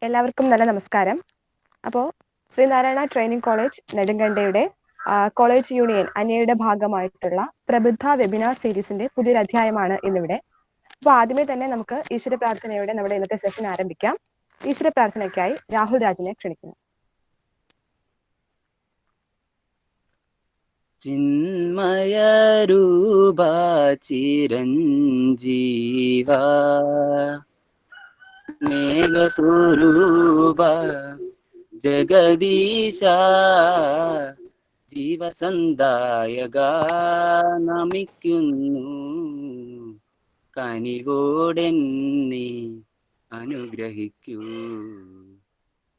എല്ലാവർക്കും നല്ല നമസ്കാരം. അപ്പോൾ ശ്രീനാരായണ ട്രെയിനിങ് കോളേജ് നെടുങ്കണ്ടയുടെ കോളേജ് യൂണിയൻ അന്വയയുടെ ഭാഗമായിട്ടുള്ള പ്രബുദ്ധ വെബിനാർ സീരീസിന്റെ പുതിയൊരു അധ്യായമാണ് ഇന്നിവിടെ. അപ്പോൾ ആദ്യമേ തന്നെ നമുക്ക് ഈശ്വര പ്രാർത്ഥനയോടെ നമ്മുടെ ഇന്നത്തെ സെഷൻ ആരംഭിക്കാം. ഈശ്വര പ്രാർത്ഥനയ്ക്കായി രാഹുൽ രാജിനെ ക്ഷണിക്കുന്നു. ചിന്മയരൂപ ചിരഞ്ജീവ സ്നേഹസ്വരൂപ ജഗദീശ ജീവസന്ദായക നമിക്കുന്നു കനികോടെന്നെ അനുഗ്രഹിക്കൂ.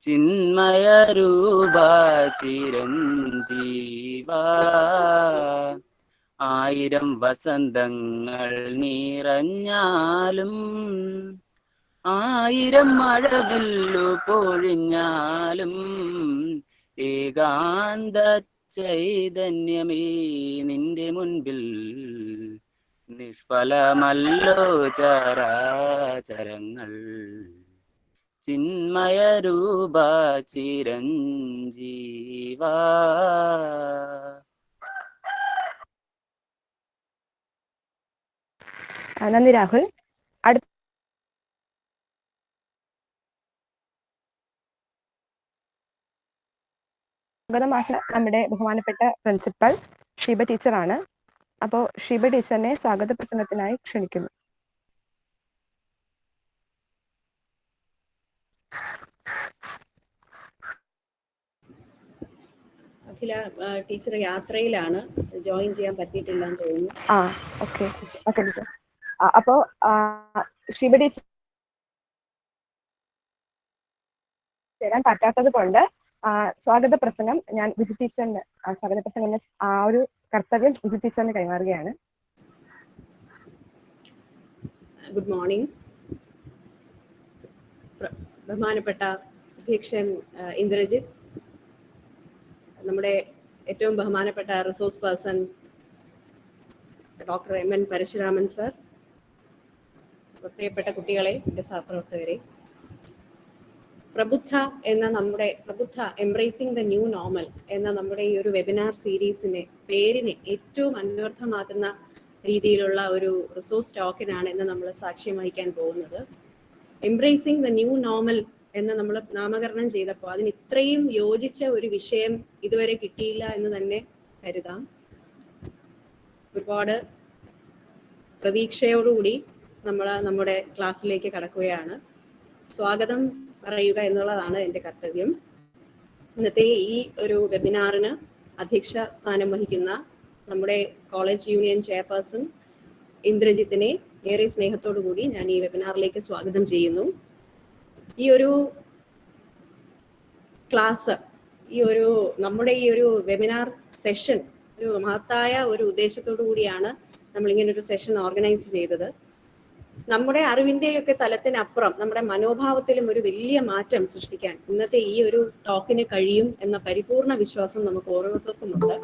ചിന്മയരൂപ ചിരഞ്ജീവ ആയിരം വസന്തങ്ങൾ നിറഞ്ഞാലും ആയിരം മഴവില്ലു പൊഴിഞ്ഞാലും ഏകാന്ത ചൈതന്യമേ നിന്റെ മുൻപിൽ നിഷ്ഫലമല്ലോ ചരാചരങ്ങൾ. ചിന്മയരൂപ ചിരഞ്ജീവ. നന്ദി രാഹുൽ. അടുത്ത മാസം നമ്മുടെ ബഹുമാനപ്പെട്ട പ്രിൻസിപ്പൽ ഷീബ ടീച്ചറാണ്. അപ്പോൾ ഷീബ ടീച്ചറിനെ സ്വാഗത പ്രസംഗത്തിനായി ക്ഷണിക്കുന്നു. അഖില ടീച്ചർ യാത്രയിലാണ്, ജോയിൻ ചെയ്യാൻ പറ്റിയിട്ടില്ലെന്ന് തോന്നുന്നു. Okay teacher. അപ്പോൾ ഷീബ ടീച്ചർ ചേരാൻ പറ്റാത്തത് കൊണ്ട് സ്വാഗത പ്രസംഗം ഞാൻ വിജി ടീച്ചറിന് സ്വാഗത പ്രസംഗം ആ ഒരു കർത്തവ്യം വിജി ടീച്ചറിന് കൈമാറുകയാണ്. Good morning. ബഹുമാനപ്പെട്ട അധ്യക്ഷൻ ഇന്ദ്രജിത്ത്, നമ്മുടെ ഏറ്റവും ബഹുമാനപ്പെട്ട resource person doctor M N Parasuraman sir, പ്രിയപ്പെട്ട കുട്ടികളെ, എൻ്റെ സഹപ്രവർത്തകരെ, Prabuddha embracing the new normal എന്ന നമ്മുടെ ഈ ഒരു വെബിനാർ സീരീസിന്റെ പേരിനെ ഏറ്റവും അന്വർത്ഥമാക്കുന്ന രീതിയിലുള്ള ഒരു റിസോഴ്സ് ടോക്കിനാണ് ഇന്ന് നമ്മൾ സാക്ഷ്യം വഹിക്കാൻ പോകുന്നത്. എംബ്രേസിംഗ് ദ ന്യൂ നോർമൽ എന്ന് നമ്മൾ നാമകരണം ചെയ്തപ്പോൾ അതിന് ഇത്രയും യോജിച്ച ഒരു വിഷയം ഇതുവരെ കിട്ടിയില്ല എന്ന് തന്നെ കരുതാം. ഒരുപാട് പ്രതീക്ഷയോടുകൂടി നമ്മൾ നമ്മുടെ ക്ലാസ്സിലേക്ക് കടക്കുകയാണ്. സ്വാഗതം പറയുക എന്നുള്ളതാണ് എൻ്റെ കർത്തവ്യം. ഇന്നത്തെ ഈ ഒരു വെബിനാറിന് അധ്യക്ഷ സ്ഥാനം വഹിക്കുന്ന നമ്മുടെ കോളേജ് യൂണിയൻ ചെയർപേഴ്സൺ ഇന്ദ്രജിത്തിനെ ഏറെ സ്നേഹത്തോടു കൂടി ഞാൻ ഈ വെബിനാറിലേക്ക് സ്വാഗതം ചെയ്യുന്നു. ഈ ഒരു ക്ലാസ്, നമ്മുടെ ഈ ഒരു വെബിനാർ സെഷൻ ഒരു മഹത്തായ ഒരു ഉദ്ദേശത്തോടു കൂടിയാണ് നമ്മളിങ്ങനെ ഒരു സെഷൻ ഓർഗനൈസ് ചെയ്തത്. നമ്മുടെ അറിവിൻ്റെയൊക്കെ തലത്തിനപ്പുറം നമ്മുടെ മനോഭാവത്തിലും ഒരു വലിയ മാറ്റം സൃഷ്ടിക്കാൻ ഇന്നത്തെ ഈ ഒരു ടോക്കിന് കഴിയും എന്ന പരിപൂർണ വിശ്വാസം നമുക്ക് ഓരോരുത്തർക്കുമുണ്ട്.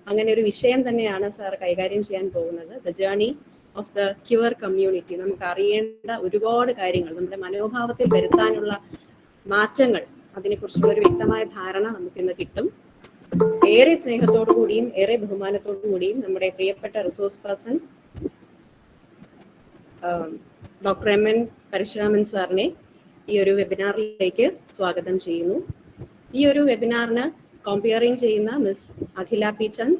അങ്ങനെ ഒരു വിഷയം തന്നെയാണ് സാർ കൈകാര്യം ചെയ്യാൻ പോകുന്നത്, the journey of the queer community. നമുക്ക് അറിയേണ്ട ഒരുപാട് കാര്യങ്ങൾ, നമ്മുടെ മനോഭാവത്തിൽ വരുത്താനുള്ള മാറ്റങ്ങൾ, അതിനെക്കുറിച്ചുള്ള ഒരു വ്യക്തമായ ധാരണ നമുക്കിന്ന് കിട്ടും. ഏറെ സ്നേഹത്തോടു കൂടിയും ഏറെ ബഹുമാനത്തോടു കൂടിയും നമ്മുടെ പ്രിയപ്പെട്ട resource person doctor M N Parasuraman സാറിനെ ഈ ഒരു വെബിനാറിലേക്ക് സ്വാഗതം ചെയ്യുന്നു. ഈ ഒരു വെബിനാറിന് കോമ്പിയറിംഗ് ചെയ്യുന്ന miss Akhila P Chand,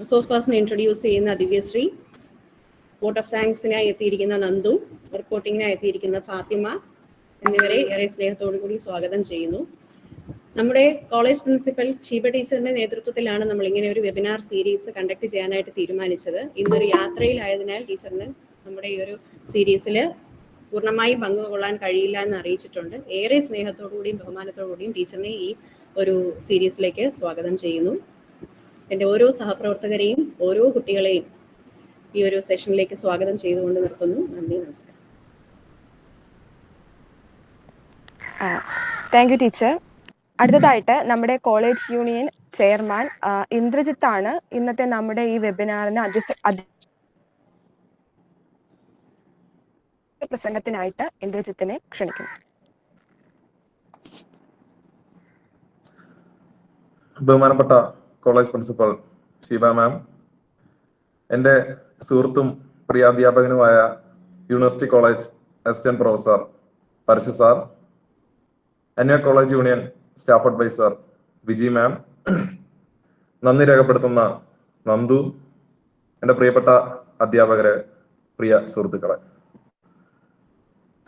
resource person introduce ചെയ്യുന്ന ദിവ്യശ്രീ, വോട്ട് ഓഫ് താങ്ക്സിനായി എത്തിയിരിക്കുന്ന നന്ദു, റിപ്പോർട്ടിങ്ങിനായി എത്തിയിരിക്കുന്ന ഫാത്തിമ എന്നിവരെ ഏറെ സ്നേഹത്തോടു കൂടി സ്വാഗതം ചെയ്യുന്നു. നമ്മുടെ കോളേജ് പ്രിൻസിപ്പൽ ഷീബ ടീച്ചറിന്റെ നേതൃത്വത്തിലാണ് നമ്മൾ ഇങ്ങനെ ഒരു വെബിനാർ സീരീസ് കണ്ടക്ട് ചെയ്യാനായിട്ട് തീരുമാനിച്ചത്. ഇന്നൊരു യാത്രയിലായതിനാൽ ടീച്ചറിന് നമ്മുടെ ഈ ഒരു സീരീസിൽ പൂർണ്ണമായും പങ്കുകൊള്ളാൻ കഴിയില്ല എന്ന് അറിയിച്ചിട്ടുണ്ട്. ഏറെ സ്നേഹത്തോടു കൂടിയും ബഹുമാനത്തോടു കൂടിയും ടീച്ചറിനെ ഈ ഒരു സീരീസിലേക്ക് സ്വാഗതം ചെയ്യുന്നു. എൻ്റെ ഓരോ സഹപ്രവർത്തകരെയും ഓരോ കുട്ടികളെയും ഈ ഒരു സെഷനിലേക്ക് സ്വാഗതം ചെയ്തുകൊണ്ട് നിർത്തുന്നു. നന്ദി, നമസ്കാരം. Thank you teacher. അടുത്തതായിട്ട് നമ്മുടെ കോളേജ് യൂണിയൻ ചെയർമാൻ ഇന്ദ്രജിത്ത് ആണ് ഇന്നത്തെ നമ്മുടെ ഈ വെബിനാറിന് പ്രസംഗത്തിനായിട്ട് ഇന്ദ്രജിത്തിനെ ക്ഷണിക്കുന്നു. ബഹുമാനപ്പെട്ട കോളേജ് പ്രിൻസിപ്പൽ ഷീബ മാം, എൻ്റെ സുഹൃത്തും പ്രിയാധ്യാപകനുമായ university college assistant professor Parasu sir, Anvaya college union staff adviser Viji ma'am, നന്ദി രേഖപ്പെടുത്തുന്ന നന്ദു, എൻ്റെ പ്രിയപ്പെട്ട അധ്യാപകരെ, പ്രിയ സുഹൃത്തുക്കളെ,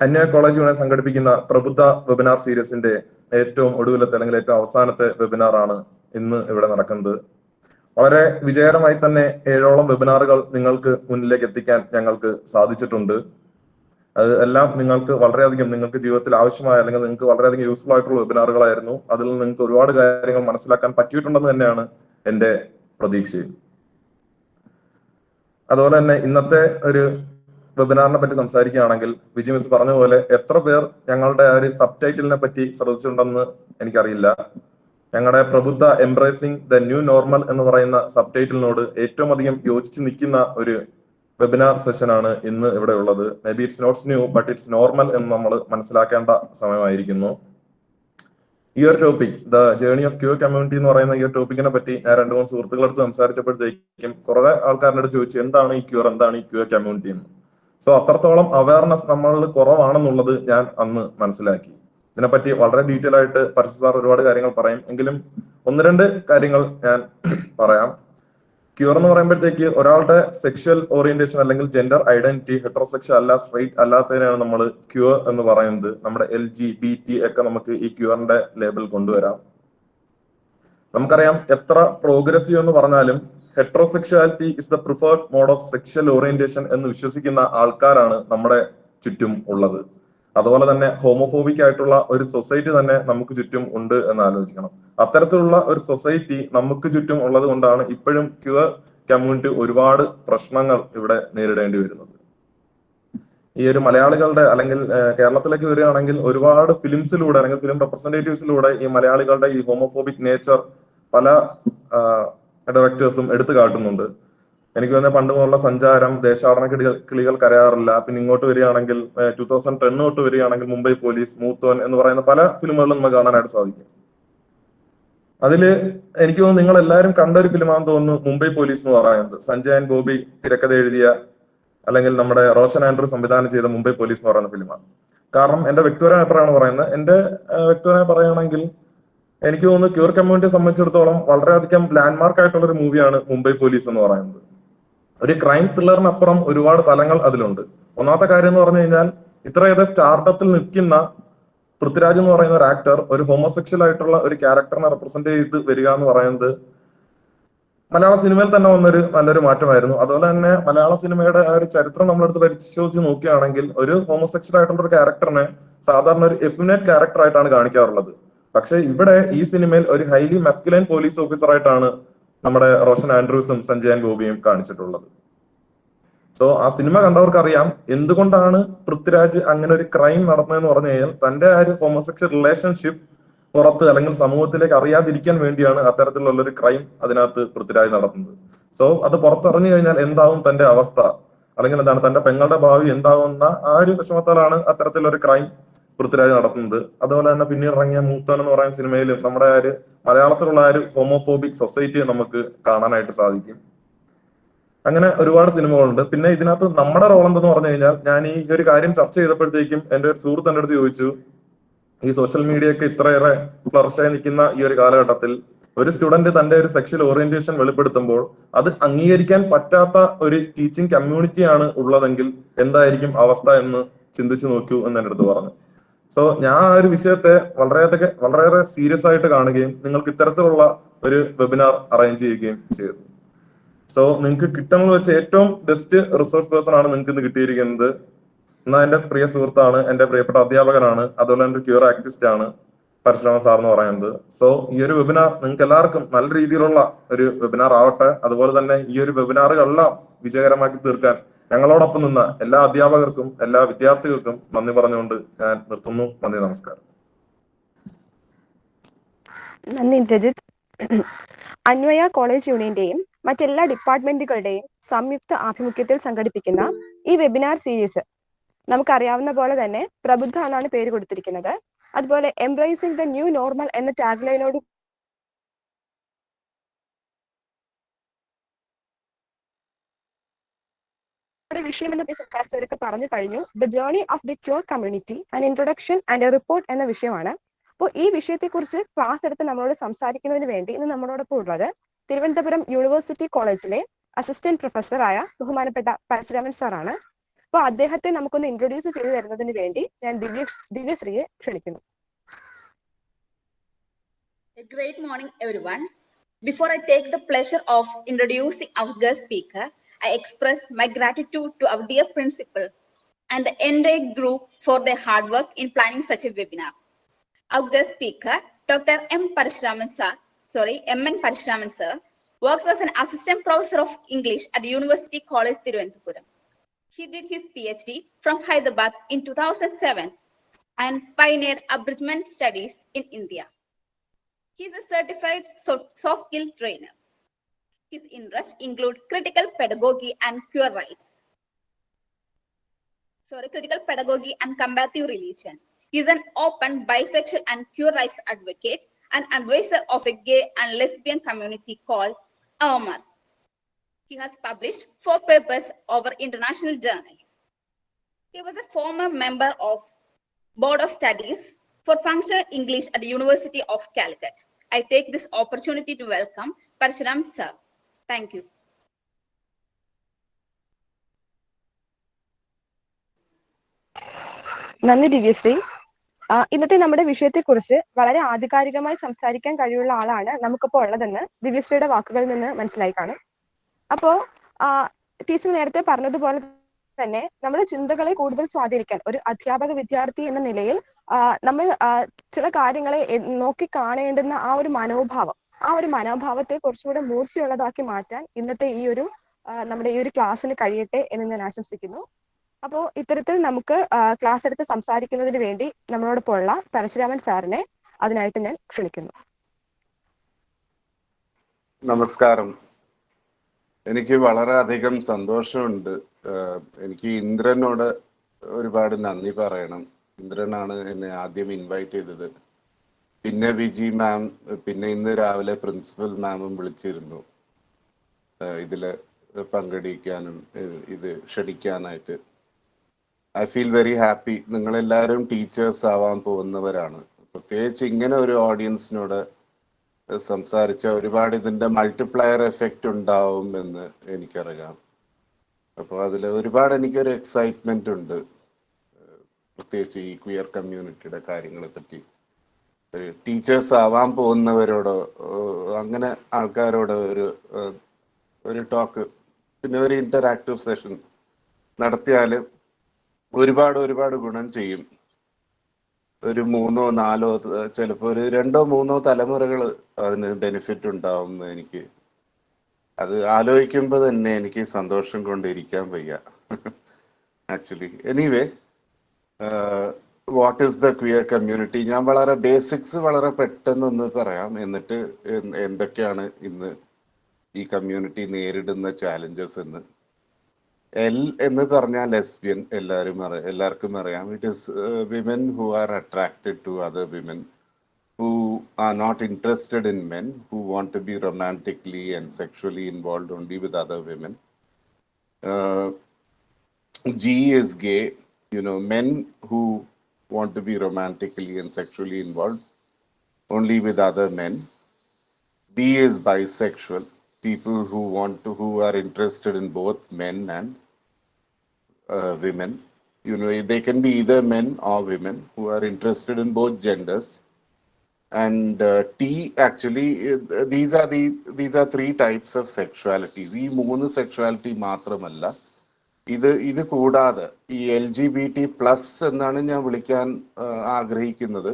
അന്വയ കോളേജ് യൂണിയൻ സംഘടിപ്പിക്കുന്ന പ്രബുദ്ധ വെബിനാർ സീരീസിന്റെ ഏറ്റവും ഒടുവിലത്തെ അല്ലെങ്കിൽ ഏറ്റവും അവസാനത്തെ വെബിനാറാണ് ഇന്ന് ഇവിടെ നടക്കുന്നത്. വളരെ വിജയകരമായി തന്നെ 7ഓളം വെബിനാറുകൾ നിങ്ങൾക്ക് മുന്നിലേക്ക് എത്തിക്കാൻ ഞങ്ങൾക്ക് സാധിച്ചിട്ടുണ്ട്. അത് എല്ലാം നിങ്ങൾക്ക് വളരെയധികം നിങ്ങൾക്ക് ജീവിതത്തിൽ ആവശ്യമായ അല്ലെങ്കിൽ നിങ്ങൾക്ക് വളരെയധികം യൂസ്ഫുൾ ആയിട്ടുള്ള വെബിനാറുകളായിരുന്നു. അതിൽ നിന്ന് നിങ്ങൾക്ക് ഒരുപാട് കാര്യങ്ങൾ മനസ്സിലാക്കാൻ പറ്റിയിട്ടുണ്ടെന്ന് തന്നെയാണ് എൻ്റെ പ്രതീക്ഷയും. അതുപോലെ തന്നെ ഇന്നത്തെ ഒരു വെബിനാറിനെ പറ്റി സംസാരിക്കുകയാണെങ്കിൽ വിജി മിസ് പറഞ്ഞ പോലെ എത്ര പേർ ഞങ്ങളുടെ ആ ഒരു സബ് ടൈറ്റിലിനെ പറ്റി ശ്രദ്ധിച്ചിട്ടുണ്ടെന്ന് എനിക്കറിയില്ല. ഞങ്ങളുടെ പ്രബുദ്ധ എംബ്രേസിംഗ് ദ ന്യൂ നോർമൽ എന്ന് പറയുന്ന സബ് ടൈറ്റിലിനോട് ഏറ്റവും അധികം യോജിച്ച് നിൽക്കുന്ന ഒരു വെബിനാർ സെഷനാണ് ഇന്ന് ഇവിടെ ഉള്ളത്. Maybe it's not new but it's normal എന്ന് നമ്മൾ മനസ്സിലാക്കേണ്ട സമയമായിരിക്കുന്നു. ഈ ഒരു topic the journey of queer community എന്ന് പറയുന്ന ഈ ഒരു ടോപ്പിക്കിനെ പറ്റി ഞാൻ 2-3 സുഹൃത്തുക്കളടുത്ത് സംസാരിച്ചപ്പോഴത്തേക്കും കുറെ ആൾക്കാരുടെ അടുത്ത് ചോദിച്ചു എന്താണ് ഈ ക്യൂർ കമ്മ്യൂണിറ്റി എന്ന്. സോ അത്രത്തോളം അവയർനെസ് നമ്മളിൽ കുറവാണെന്നുള്ളത് ഞാൻ അന്ന് മനസ്സിലാക്കി. ഇതിനെപ്പറ്റി വളരെ ഡീറ്റെയിൽ ആയിട്ട് പരശു സാർ ഒരുപാട് കാര്യങ്ങൾ പറയും. എങ്കിലും 1-2 കാര്യങ്ങൾ ഞാൻ പറയാം. ക്യൂർ എന്ന് പറയുമ്പോഴത്തേക്ക് ഒരാളുടെ സെക്ഷൽ ഓറിയന്റേഷൻ അല്ലെങ്കിൽ ജെൻഡർ ഐഡന്റിറ്റി ഹെട്രോസെക്ഷൽ അല്ല, സ്ട്രൈറ്റ് അല്ലാത്തതിനാണ് നമ്മൾ ക്യൂർ എന്ന് പറയുന്നത്. നമ്മുടെ LGBT ഒക്കെ നമുക്ക് ഈ ക്യൂറിന്റെ ലേബിൾ കൊണ്ടുവരാം. നമുക്കറിയാം എത്ര പ്രോഗ്രസീവ് എന്ന് പറഞ്ഞാലും heterosexuality is the preferred mode of sexual orientation എന്ന് വിശ്വസിക്കുന്ന ആൾക്കാരാണ് നമ്മുടെ ചുറ്റും ഉള്ളത്. അതുപോലെ തന്നെ ഹോമോഫോബിക് ആയിട്ടുള്ള ഒരു സൊസൈറ്റി തന്നെ നമുക്ക് ചുറ്റും ഉണ്ട് എന്ന് ആലോചിക്കണം. അത്തരത്തിലുള്ള ഒരു സൊസൈറ്റി നമുക്ക് ചുറ്റും ഉള്ളത് കൊണ്ടാണ് ഇപ്പോഴും ക്യൂർ കമ്മ്യൂണിറ്റി ഒരുപാട് പ്രശ്നങ്ങൾ ഇവിടെ നേരിടേണ്ടി വരുന്നത്. ഈ ഒരു മലയാളികളുടെ അല്ലെങ്കിൽ കേരളത്തിലേക്ക് വരികയാണെങ്കിൽ ഒരുപാട് ഫിലിംസിലൂടെ അല്ലെങ്കിൽ ഫിലിം റെപ്രസെന്റേറ്റീവ്സിലൂടെ ഈ മലയാളികളുടെ ഈ ഹോമോഫോബിക് നേച്ചർ പല ഡയറക്ടേഴ്സും എടുത്തു കാട്ടുന്നുണ്ട്. എനിക്ക് തന്നെ പണ്ട് മുതലുള്ള സഞ്ചാരം, ദേശാടന കിളികൾ കരയാറില്ല, പിന്നെ ഇങ്ങോട്ട് വരികയാണെങ്കിൽ 2010 തൊട്ട് വരികയാണെങ്കിൽ മുംബൈ പോലീസ്, മൂത്തോൻ എന്ന് പറയുന്ന പല ഫിലിമുകളും നമുക്ക് കാണാനായിട്ട് സാധിക്കും. അതില് എനിക്ക് തോന്നുന്നു നിങ്ങൾ എല്ലാവരും കണ്ട ഒരു ഫിലിമാണെന്ന് തോന്നുന്നു മുംബൈ പോലീസ് എന്ന് പറയുന്നത്. സഞ്ജയൻ ഗോപി തിരക്കഥ എഴുതിയ അല്ലെങ്കിൽ നമ്മുടെ റോഷൻ ആൻഡ്രൂ സംവിധാനം ചെയ്ത മുംബൈ പോലീസ് എന്ന് പറയുന്ന ഫിലിമാണ്. കാരണം എന്റെ വ്യക്തിപരമായ അഭിപ്രായമാണ് പറയുന്നത്. എന്റെ വ്യക്തിപരമായി പറയുകയാണെങ്കിൽ എനിക്ക് തോന്നുന്നു ക്യൂർ കമ്മ്യൂണിറ്റിയെ സംബന്ധിച്ചിടത്തോളം വളരെയധികം ലാൻഡ്മാർക്ക് ആയിട്ടുള്ള ഒരു മൂവിയാണ് മുംബൈ പോലീസ് എന്ന് പറയുന്നത്. ഒരു ക്രൈം ത്രില്ലറിനപ്പുറം ഒരുപാട് തലങ്ങൾ അതിലുണ്ട്. ഒന്നാമത്തെ കാര്യം എന്ന് പറഞ്ഞു കഴിഞ്ഞാൽ ഇത്രയേറെ സ്റ്റാർട്ടപ്പിൽ നിൽക്കുന്ന പൃഥ്വിരാജ് എന്ന് പറയുന്ന ഒരു ആക്ടർ ഒരു ഹോമോസെക്ഷൽ ആയിട്ടുള്ള ഒരു ക്യാരക്ടറിനെ റെപ്രസെന്റ് ചെയ്ത് വരിക എന്ന് പറയുന്നത് മലയാള സിനിമയിൽ തന്നെ വന്നൊരു നല്ലൊരു മാറ്റമായിരുന്നു. അതുപോലെ തന്നെ മലയാള സിനിമയുടെ ആ ഒരു ചരിത്രം നമ്മളെടുത്ത് പരിശോധിച്ച് നോക്കുകയാണെങ്കിൽ ഒരു ഹോമോസെക്ഷൽ ആയിട്ടുള്ള ഒരു ക്യാരക്ടറിനെ സാധാരണ ഒരു എഫിനേറ്റ് ക്യാരക്ടർ ആയിട്ടാണ് കാണിക്കാറുള്ളത്. പക്ഷെ ഇവിടെ ഈ സിനിമയിൽ ഒരു ഹൈലി മസ്കുലൈൻ പോലീസ് ഓഫീസർ ആയിട്ടാണ് നമ്മുടെ റോഷൻ ആൻഡ്രൂസും സഞ്ജയൻ ഗോപിയും കാണിച്ചിട്ടുള്ളത്. സോ ആ സിനിമ കണ്ടവർക്ക് അറിയാം എന്തുകൊണ്ടാണ് പൃഥ്വിരാജ് അങ്ങനെ ഒരു ക്രൈം നടന്നതെന്ന് പറഞ്ഞു കഴിഞ്ഞാൽ തന്റെ ആ ഒരു ഹോമോസെക്ഷൽ റിലേഷൻഷിപ്പ് പുറത്ത് അല്ലെങ്കിൽ സമൂഹത്തിലേക്ക് അറിയാതിരിക്കാൻ വേണ്ടിയാണ് അത്തരത്തിലുള്ള ഒരു ക്രൈം അതിനകത്ത് പൃഥ്വിരാജ് നടത്തുന്നത്. സോ അത് പുറത്തറിഞ്ഞു കഴിഞ്ഞാൽ എന്താവും തന്റെ അവസ്ഥ, അല്ലെങ്കിൽ എന്താണ് തന്റെ പെങ്ങളുടെ ഭാവി എന്താവുന്ന ആ ഒരു വിഷമത്താലാണ് അത്തരത്തിലൊരു ക്രൈം പൃഥ്വിരാജ് നടത്തുന്നത്. അതുപോലെ തന്നെ പിന്നീട് ഇറങ്ങിയ മൂത്തോൻ എന്ന് പറയുന്ന സിനിമയിലും നമ്മുടെ ആ ഒരു മലയാളത്തിലുള്ള ആ ഒരു ഹോമോഫോബിക് സൊസൈറ്റി നമുക്ക് കാണാനായിട്ട് സാധിക്കും. അങ്ങനെ ഒരുപാട് സിനിമകളുണ്ട്. പിന്നെ ഇതിനകത്ത് നമ്മുടെ റോൾ എന്തെന്ന് പറഞ്ഞു കഴിഞ്ഞാൽ ഞാൻ ഈ ഒരു കാര്യം ചർച്ച ചെയ്തപ്പോഴത്തേക്കും എന്റെ ഒരു സുഹൃത്ത് എന്റെ അടുത്ത് ചോദിച്ചു, ഈ സോഷ്യൽ മീഡിയ ഒക്കെ ഇത്രയേറെ ഫ്ലറിഷായി നിൽക്കുന്ന ഈ ഒരു കാലഘട്ടത്തിൽ ഒരു സ്റ്റുഡന്റ് തന്റെ ഒരു സെക്ഷൽ ഓറിയന്റേഷൻ വെളിപ്പെടുത്തുമ്പോൾ അത് അംഗീകരിക്കാൻ പറ്റാത്ത ഒരു ടീച്ചിങ് കമ്മ്യൂണിറ്റിയാണ് ഉള്ളതെങ്കിൽ എന്തായിരിക്കും അവസ്ഥ എന്ന് ചിന്തിച്ചു നോക്കൂ എന്ന് എന്റെ അടുത്ത് പറഞ്ഞു. സോ ഞാൻ ആ ഒരു വിഷയത്തെ വളരെയേറെ സീരിയസ് ആയിട്ട് കാണുകയും നിങ്ങൾക്ക് ഇത്തരത്തിലുള്ള ഒരു വെബിനാർ അറേഞ്ച് ചെയ്യുകയും ചെയ്തു. സോ നിങ്ങൾക്ക് കിട്ടുന്നത് വെച്ച് ഏറ്റവും ബെസ്റ്റ് റിസോഴ്സ് പേഴ്സൺ ആണ് നിങ്ങൾക്ക് ഇന്ന് കിട്ടിയിരിക്കുന്നത്. എന്നാൽ എന്റെ പ്രിയ സുഹൃത്താണ്, എന്റെ പ്രിയപ്പെട്ട അധ്യാപകനാണ്, അതുപോലെ എന്റെ ക്യൂർ ആക്ടിവിസ്റ്റ് ആണ് പരശുരാമൻ സാർ എന്ന് പറയുന്നത്. സോ ഈ ഒരു വെബിനാർ നിങ്ങൾക്ക് എല്ലാവർക്കും നല്ല രീതിയിലുള്ള ഒരു വെബിനാർ ആവട്ടെ. അതുപോലെ തന്നെ ഈ ഒരു വെബിനാറുകളെല്ലാം വിജയകരമാക്കി തീർക്കാൻ ഞങ്ങളോടൊപ്പം നിന്ന എല്ലാ അധ്യാപകർക്കും എല്ലാ വിദ്യാർത്ഥികൾക്കും നന്ദി പറഞ്ഞുകൊണ്ട് ഞാൻ നിർത്തുന്നു. നന്ദി, നമസ്കാരം. നന്ദി ഇന്ദ്രജിത്ത്. അന്വയ കോളേജ് യൂണിയന്റെയും മറ്റെല്ലാ ഡിപ്പാർട്ട്മെന്റുകളുടെയും സംയുക്ത ആഭിമുഖ്യത്തിൽ സംഘടിപ്പിക്കുന്ന ഈ വെബിനാർ സീരീസ് നമുക്കറിയാവുന്ന പോലെ തന്നെ പ്രബുദ്ധ എന്നാണ് പേര് കൊടുത്തിരിക്കുന്നത്. അതുപോലെ എംബ്രേസിംഗ് ദ ന്യൂ നോർമൽ എന്ന ടാഗ്ലൈനോട് വിഷയം എന്ന് സംസാരിച്ചവരൊക്കെ പറഞ്ഞു കഴിഞ്ഞു. The journey of the queer community and introduction and a report എന്ന വിഷയമാണ്. അപ്പോൾ ഈ വിഷയത്തെക്കുറിച്ച് ക്ലാസ് എടുത്ത് നമ്മളോട് സംസാരിക്കുന്നതിന് വേണ്ടി ഇന്ന് നമ്മളോടൊപ്പം ഉള്ളത് തിരുവനന്തപുരം യൂണിവേഴ്സിറ്റി കോളേജിലെ അസിസ്റ്റന്റ് പ്രൊഫസറായ ബഹുമാനപ്പെട്ട പരശുരാമൻ സാറാണ്. അപ്പോൾ അദ്ദേഹത്തെ നമുക്കൊന്ന് ഇൻട്രൊഡ്യൂസ് ചെയ്തു തരുന്നതിന് വേണ്ടി ഞാൻ ദിവ്യശ്രീയെ ക്ഷണിക്കുന്നു. Great morning, everyone. Before I take the pleasure of introducing our guest speaker, I express my gratitude to our dear principal and the entire group for their hard work in planning such a webinar. Our guest speaker, Dr. M. N. Parasuraman sir, works as an assistant professor of English at University College Thiruvananthapuram. He did his PhD from Hyderabad in 2007 and pioneered abridgment studies in India. He is a certified soft skill trainer. His interests include critical pedagogy and comparative religion. He is an open, bisexual and queer rights advocate and advisor of a gay and lesbian community called Anwaya. He has published 4 papers over international journals. He was a former member of Board of Studies for Functional English at the University of Calicut. I take this opportunity to welcome Parasuraman sir. Thank you. നന്ദി ദിവ്യശ്രീ. ഇന്നത്തെ നമ്മുടെ വിഷയത്തെക്കുറിച്ച് വളരെ ആധികാരികമായി സംസാരിക്കാൻ കഴിവുള്ള ആളാണ് നമുക്കിപ്പോൾ ഉള്ളതെന്ന് ദിവ്യശ്രീയുടെ വാക്കുകളിൽ നിന്ന് മനസ്സിലായി കാണും. അപ്പോൾ ടീച്ചർ നേരത്തെ പറഞ്ഞതുപോലെ തന്നെ നമ്മുടെ ചിന്തകളെ കൂടുതൽ സ്വാധീനിക്കാൻ ഒരു അധ്യാപക വിദ്യാർത്ഥി എന്ന നിലയിൽ നമ്മൾ ചില കാര്യങ്ങളെ നോക്കി കാണേണ്ടുന്ന ആ ഒരു മനോഭാവത്തെ കുറച്ചുകൂടെ മൂർച്ചയുള്ളതാക്കി മാറ്റാൻ ഇന്നത്തെ നമ്മുടെ ഈ ഒരു ക്ലാസ്സിന് കഴിയട്ടെ എന്ന് ഞാൻ ആശംസിക്കുന്നു. അപ്പോൾ ഇത്തരത്തിൽ നമുക്ക് ക്ലാസ് എടുത്ത് സംസാരിക്കുന്നതിന് വേണ്ടി നമ്മളോടൊപ്പം ഉള്ള പരശുരാമൻ സാറിനെ അതിനായിട്ട് ഞാൻ ക്ഷണിക്കുന്നു. നമസ്കാരം. എനിക്ക് വളരെയധികം സന്തോഷമുണ്ട്. എനിക്ക് ഇന്ദ്രനോട് ഒരുപാട് നന്ദി പറയണം. ഇന്ദ്രനാണ് എന്നെ ആദ്യം ഇൻവൈറ്റ് ചെയ്തത്. പിന്നെ വിജി മാം, പിന്നെ ഇന്ന് രാവിലെ പ്രിൻസിപ്പൽ മാമും വിളിച്ചിരുന്നു ഇതില് പങ്കെടുക്കാനും ഇത് ക്ഷണിക്കാനായിട്ട്. I feel very happy. നിങ്ങളെല്ലാവരും ടീച്ചേഴ്സ് ആവാൻ പോകുന്നവരാണ്. പ്രത്യേകിച്ച് ഇങ്ങനെ ഒരു ഓഡിയൻസിനോട് സംസാരിച്ച ഒരുപാട് ഇതിൻ്റെ മൾട്ടിപ്ലയർ എഫക്റ്റ് ഉണ്ടാവും എന്ന് എനിക്കറിയാം. അപ്പോൾ അതിൽ ഒരുപാട് എനിക്കൊരു എക്സൈറ്റ്മെൻ്റ് ഉണ്ട്, പ്രത്യേകിച്ച് ഈ ക്വിയർ കമ്മ്യൂണിറ്റിയുടെ കാര്യങ്ങളെ പറ്റി. ടീച്ചേഴ്സ് ആവാൻ പോകുന്നവരോടോ അങ്ങനെ ആൾക്കാരോട് ഒരു ടോക്ക്, പിന്നെ ഒരു ഇൻ്ററാക്റ്റീവ് സെഷൻ നടത്തിയാൽ ഒരുപാട് ഗുണം ചെയ്യും. ഒരു 3 or 4 ചിലപ്പോൾ ഒരു 2 or 3 തലമുറകൾ അതിന് ബെനിഫിറ്റ് ഉണ്ടാവും എന്ന് എനിക്ക് അത് ആലോചിക്കുമ്പോൾ തന്നെ എനിക്ക് സന്തോഷം കൊണ്ടിരിക്കാൻ വയ്യ actually. Anyway, what is the queer community? ഞാൻ വളരെ ബേസിക്സ് വളരെ പെട്ടെന്നൊന്ന് പറയാം, എന്നിട്ട് എന്തൊക്കെയാണ് ഇന്ന് ഈ കമ്മ്യൂണിറ്റി നേരിടുന്ന ചാലഞ്ചസ് എന്ന്. എൽ എന്ന് പറഞ്ഞാൽ ലെസ്ബിയൻ, എല്ലാവർക്കും അറിയാം. It is women who are attracted to other women, who are not interested in men, who want to be romantically and sexually involved only with other women. G is gay, men who want to be romantically and sexually involved only with other men. B is bisexual, people who are interested in both men and women. They can be either men or women who are interested in both genders. And T, actually, these are 3 types of sexualities. ഈ 3 sexuality മാത്രമല്ല, ഇത് കൂടാതെ ഈ LGBT+ എന്നാണ് ഞാൻ വിളിക്കാൻ ആഗ്രഹിക്കുന്നത്.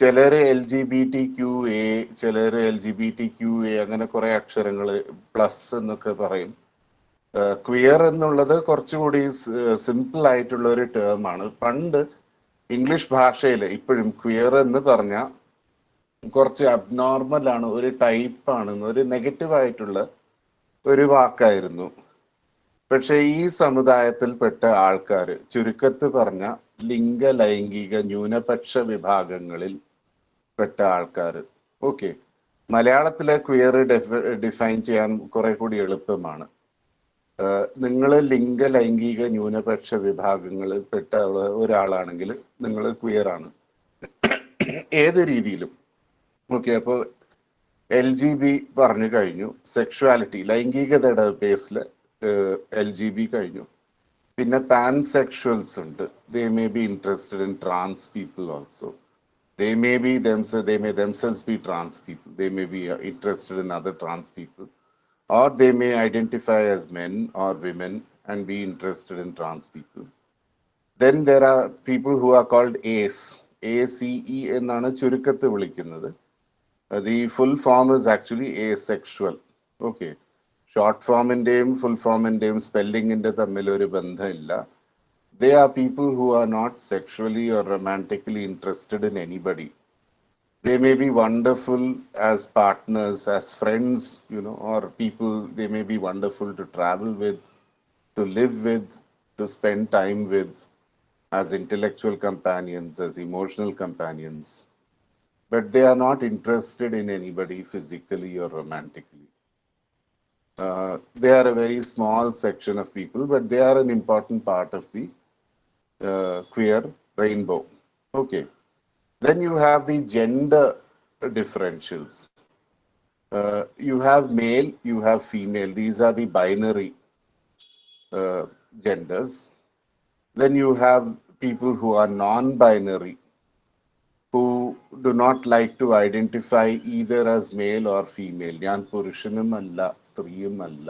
ചിലർ LGBTQA, ചിലർ LGBTQA, അങ്ങനെ കുറെ അക്ഷരങ്ങൾ പ്ലസ് എന്നൊക്കെ പറയും. ക്വിയർ എന്നുള്ളത് കുറച്ചുകൂടി സിമ്പിൾ ആയിട്ടുള്ള ഒരു ടേമാണ്. പണ്ട് ഇംഗ്ലീഷ് ഭാഷയിൽ ഇപ്പോഴും ക്വിയർ എന്ന് പറഞ്ഞാൽ കുറച്ച് അബ്നോർമൽ ആണ്, ഒരു ടൈപ്പാണ്, ഒരു നെഗറ്റീവ് ആയിട്ടുള്ള ഒരു വാക്കായിരുന്നു. പക്ഷെ ഈ സമുദായത്തിൽപ്പെട്ട ആൾക്കാർ, ചുരുക്കത്ത് പറഞ്ഞ ലിംഗ ലൈംഗിക ന്യൂനപക്ഷ വിഭാഗങ്ങളിൽ പെട്ട ആൾക്കാർ, ഓക്കെ, മലയാളത്തിലെ ക്വിയർ ഡിഫൈൻ ചെയ്യാൻ കുറെ കൂടി എളുപ്പമാണ്. നിങ്ങൾ ലിംഗ ലൈംഗിക ന്യൂനപക്ഷ വിഭാഗങ്ങളിൽ പെട്ട ഒരാളാണെങ്കിൽ നിങ്ങൾ ക്വിയർ ആണ്, ഏത് രീതിയിലും. ഓക്കെ, അപ്പോൾ LGB പറഞ്ഞു കഴിഞ്ഞു, സെക്ഷുവാലിറ്റി ലൈംഗികതയുടെ ബേസിൽ LGB കഴിഞ്ഞു. പിന്നെ പാൻസെക്ഷൽസ് ഉണ്ട്, they may be interested in trans people also. They may themselves be trans people. They may be interested in other trans people, or they may identify as men or women and be interested in trans people. Then there are people who are called ACE. ACE എന്നാണ് ചുരുക്കത്ത് വിളിക്കുന്നത്. The full form is actually asexual. Okay. Short form-ന്റെയും full form-ന്റെയും സ്പെല്ലിംഗിന്റെ തമ്മിൽ ഒരു ബന്ധമില്ല. They are people who are not sexually or romantically interested in anybody. They may be wonderful as partners, as friends, or people they may be wonderful to travel with, to live with, to spend time with, as intellectual companions, as emotional companions. But they are not interested in anybody physically or romantically. They are a very small section of people, but they are an important part of the queer rainbow. Okay. Then you have the gender differentials. You have male, you have female. These are the binary genders. Then you have people who are non-binary, who do not like to identify either as male or female. ഞാൻ പുരുഷനുമല്ല സ്ത്രീയുമല്ല.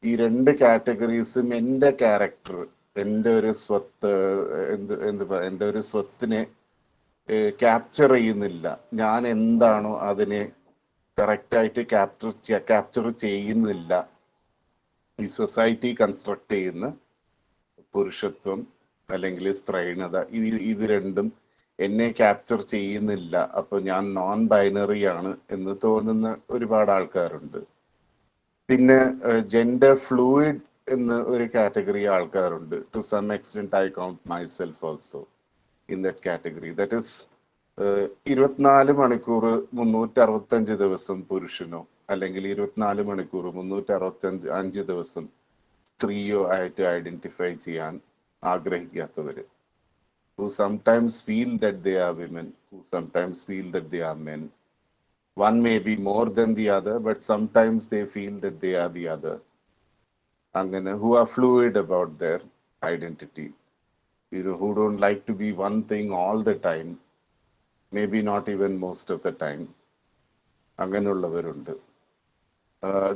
ഈ രണ്ട് കാറ്റഗറീസും എൻ്റെ character, എൻ്റെ ഒരു സ്വത്ത്, എൻ്റെ ഒരു സ്വത്തിനെ capture ചെയ്യുന്നില്ല. ഞാൻ എന്താണോ അതിനെ കറക്റ്റായിട്ട് ക്യാപ്ചർ ചെയ്യുന്നില്ല. ഈ സൊസൈറ്റി കൺസ്ട്രക്ട് ചെയ്യുന്ന പുരുഷത്വം അല്ലെങ്കിൽ സ്ത്രൈണത, ഇത് രണ്ടും എന്നെ ക്യാപ്ചർ ചെയ്യുന്നില്ല, അപ്പൊ ഞാൻ നോൺ ബൈനറി ആണ് എന്ന് തോന്നുന്ന ഒരുപാട് ആൾക്കാരുണ്ട്. പിന്നെ ജെൻഡർ ഫ്ലൂയിഡ് എന്ന് ഒരു കാറ്റഗറി ആൾക്കാരുണ്ട്. To some extent I count myself also in that category. That is 24 മണിക്കൂർ 365 ദിവസം പുരുഷനോ അല്ലെങ്കിൽ 24 മണിക്കൂർ 365 ദിവസം സ്ത്രീയോ ആയിട്ട് ഐഡന്റിഫൈ ചെയ്യാൻ ആഗ്രഹിക്കാത്തവര്, who sometimes feel that they are women, who sometimes feel that they are men. One may be more than the other, but sometimes they feel that they are the other. അങ്ങനെ who are fluid about their identity. Who don't like to be one thing all the time, maybe not even most of the time. അങ്ങനെയുള്ളവരുണ്ട്.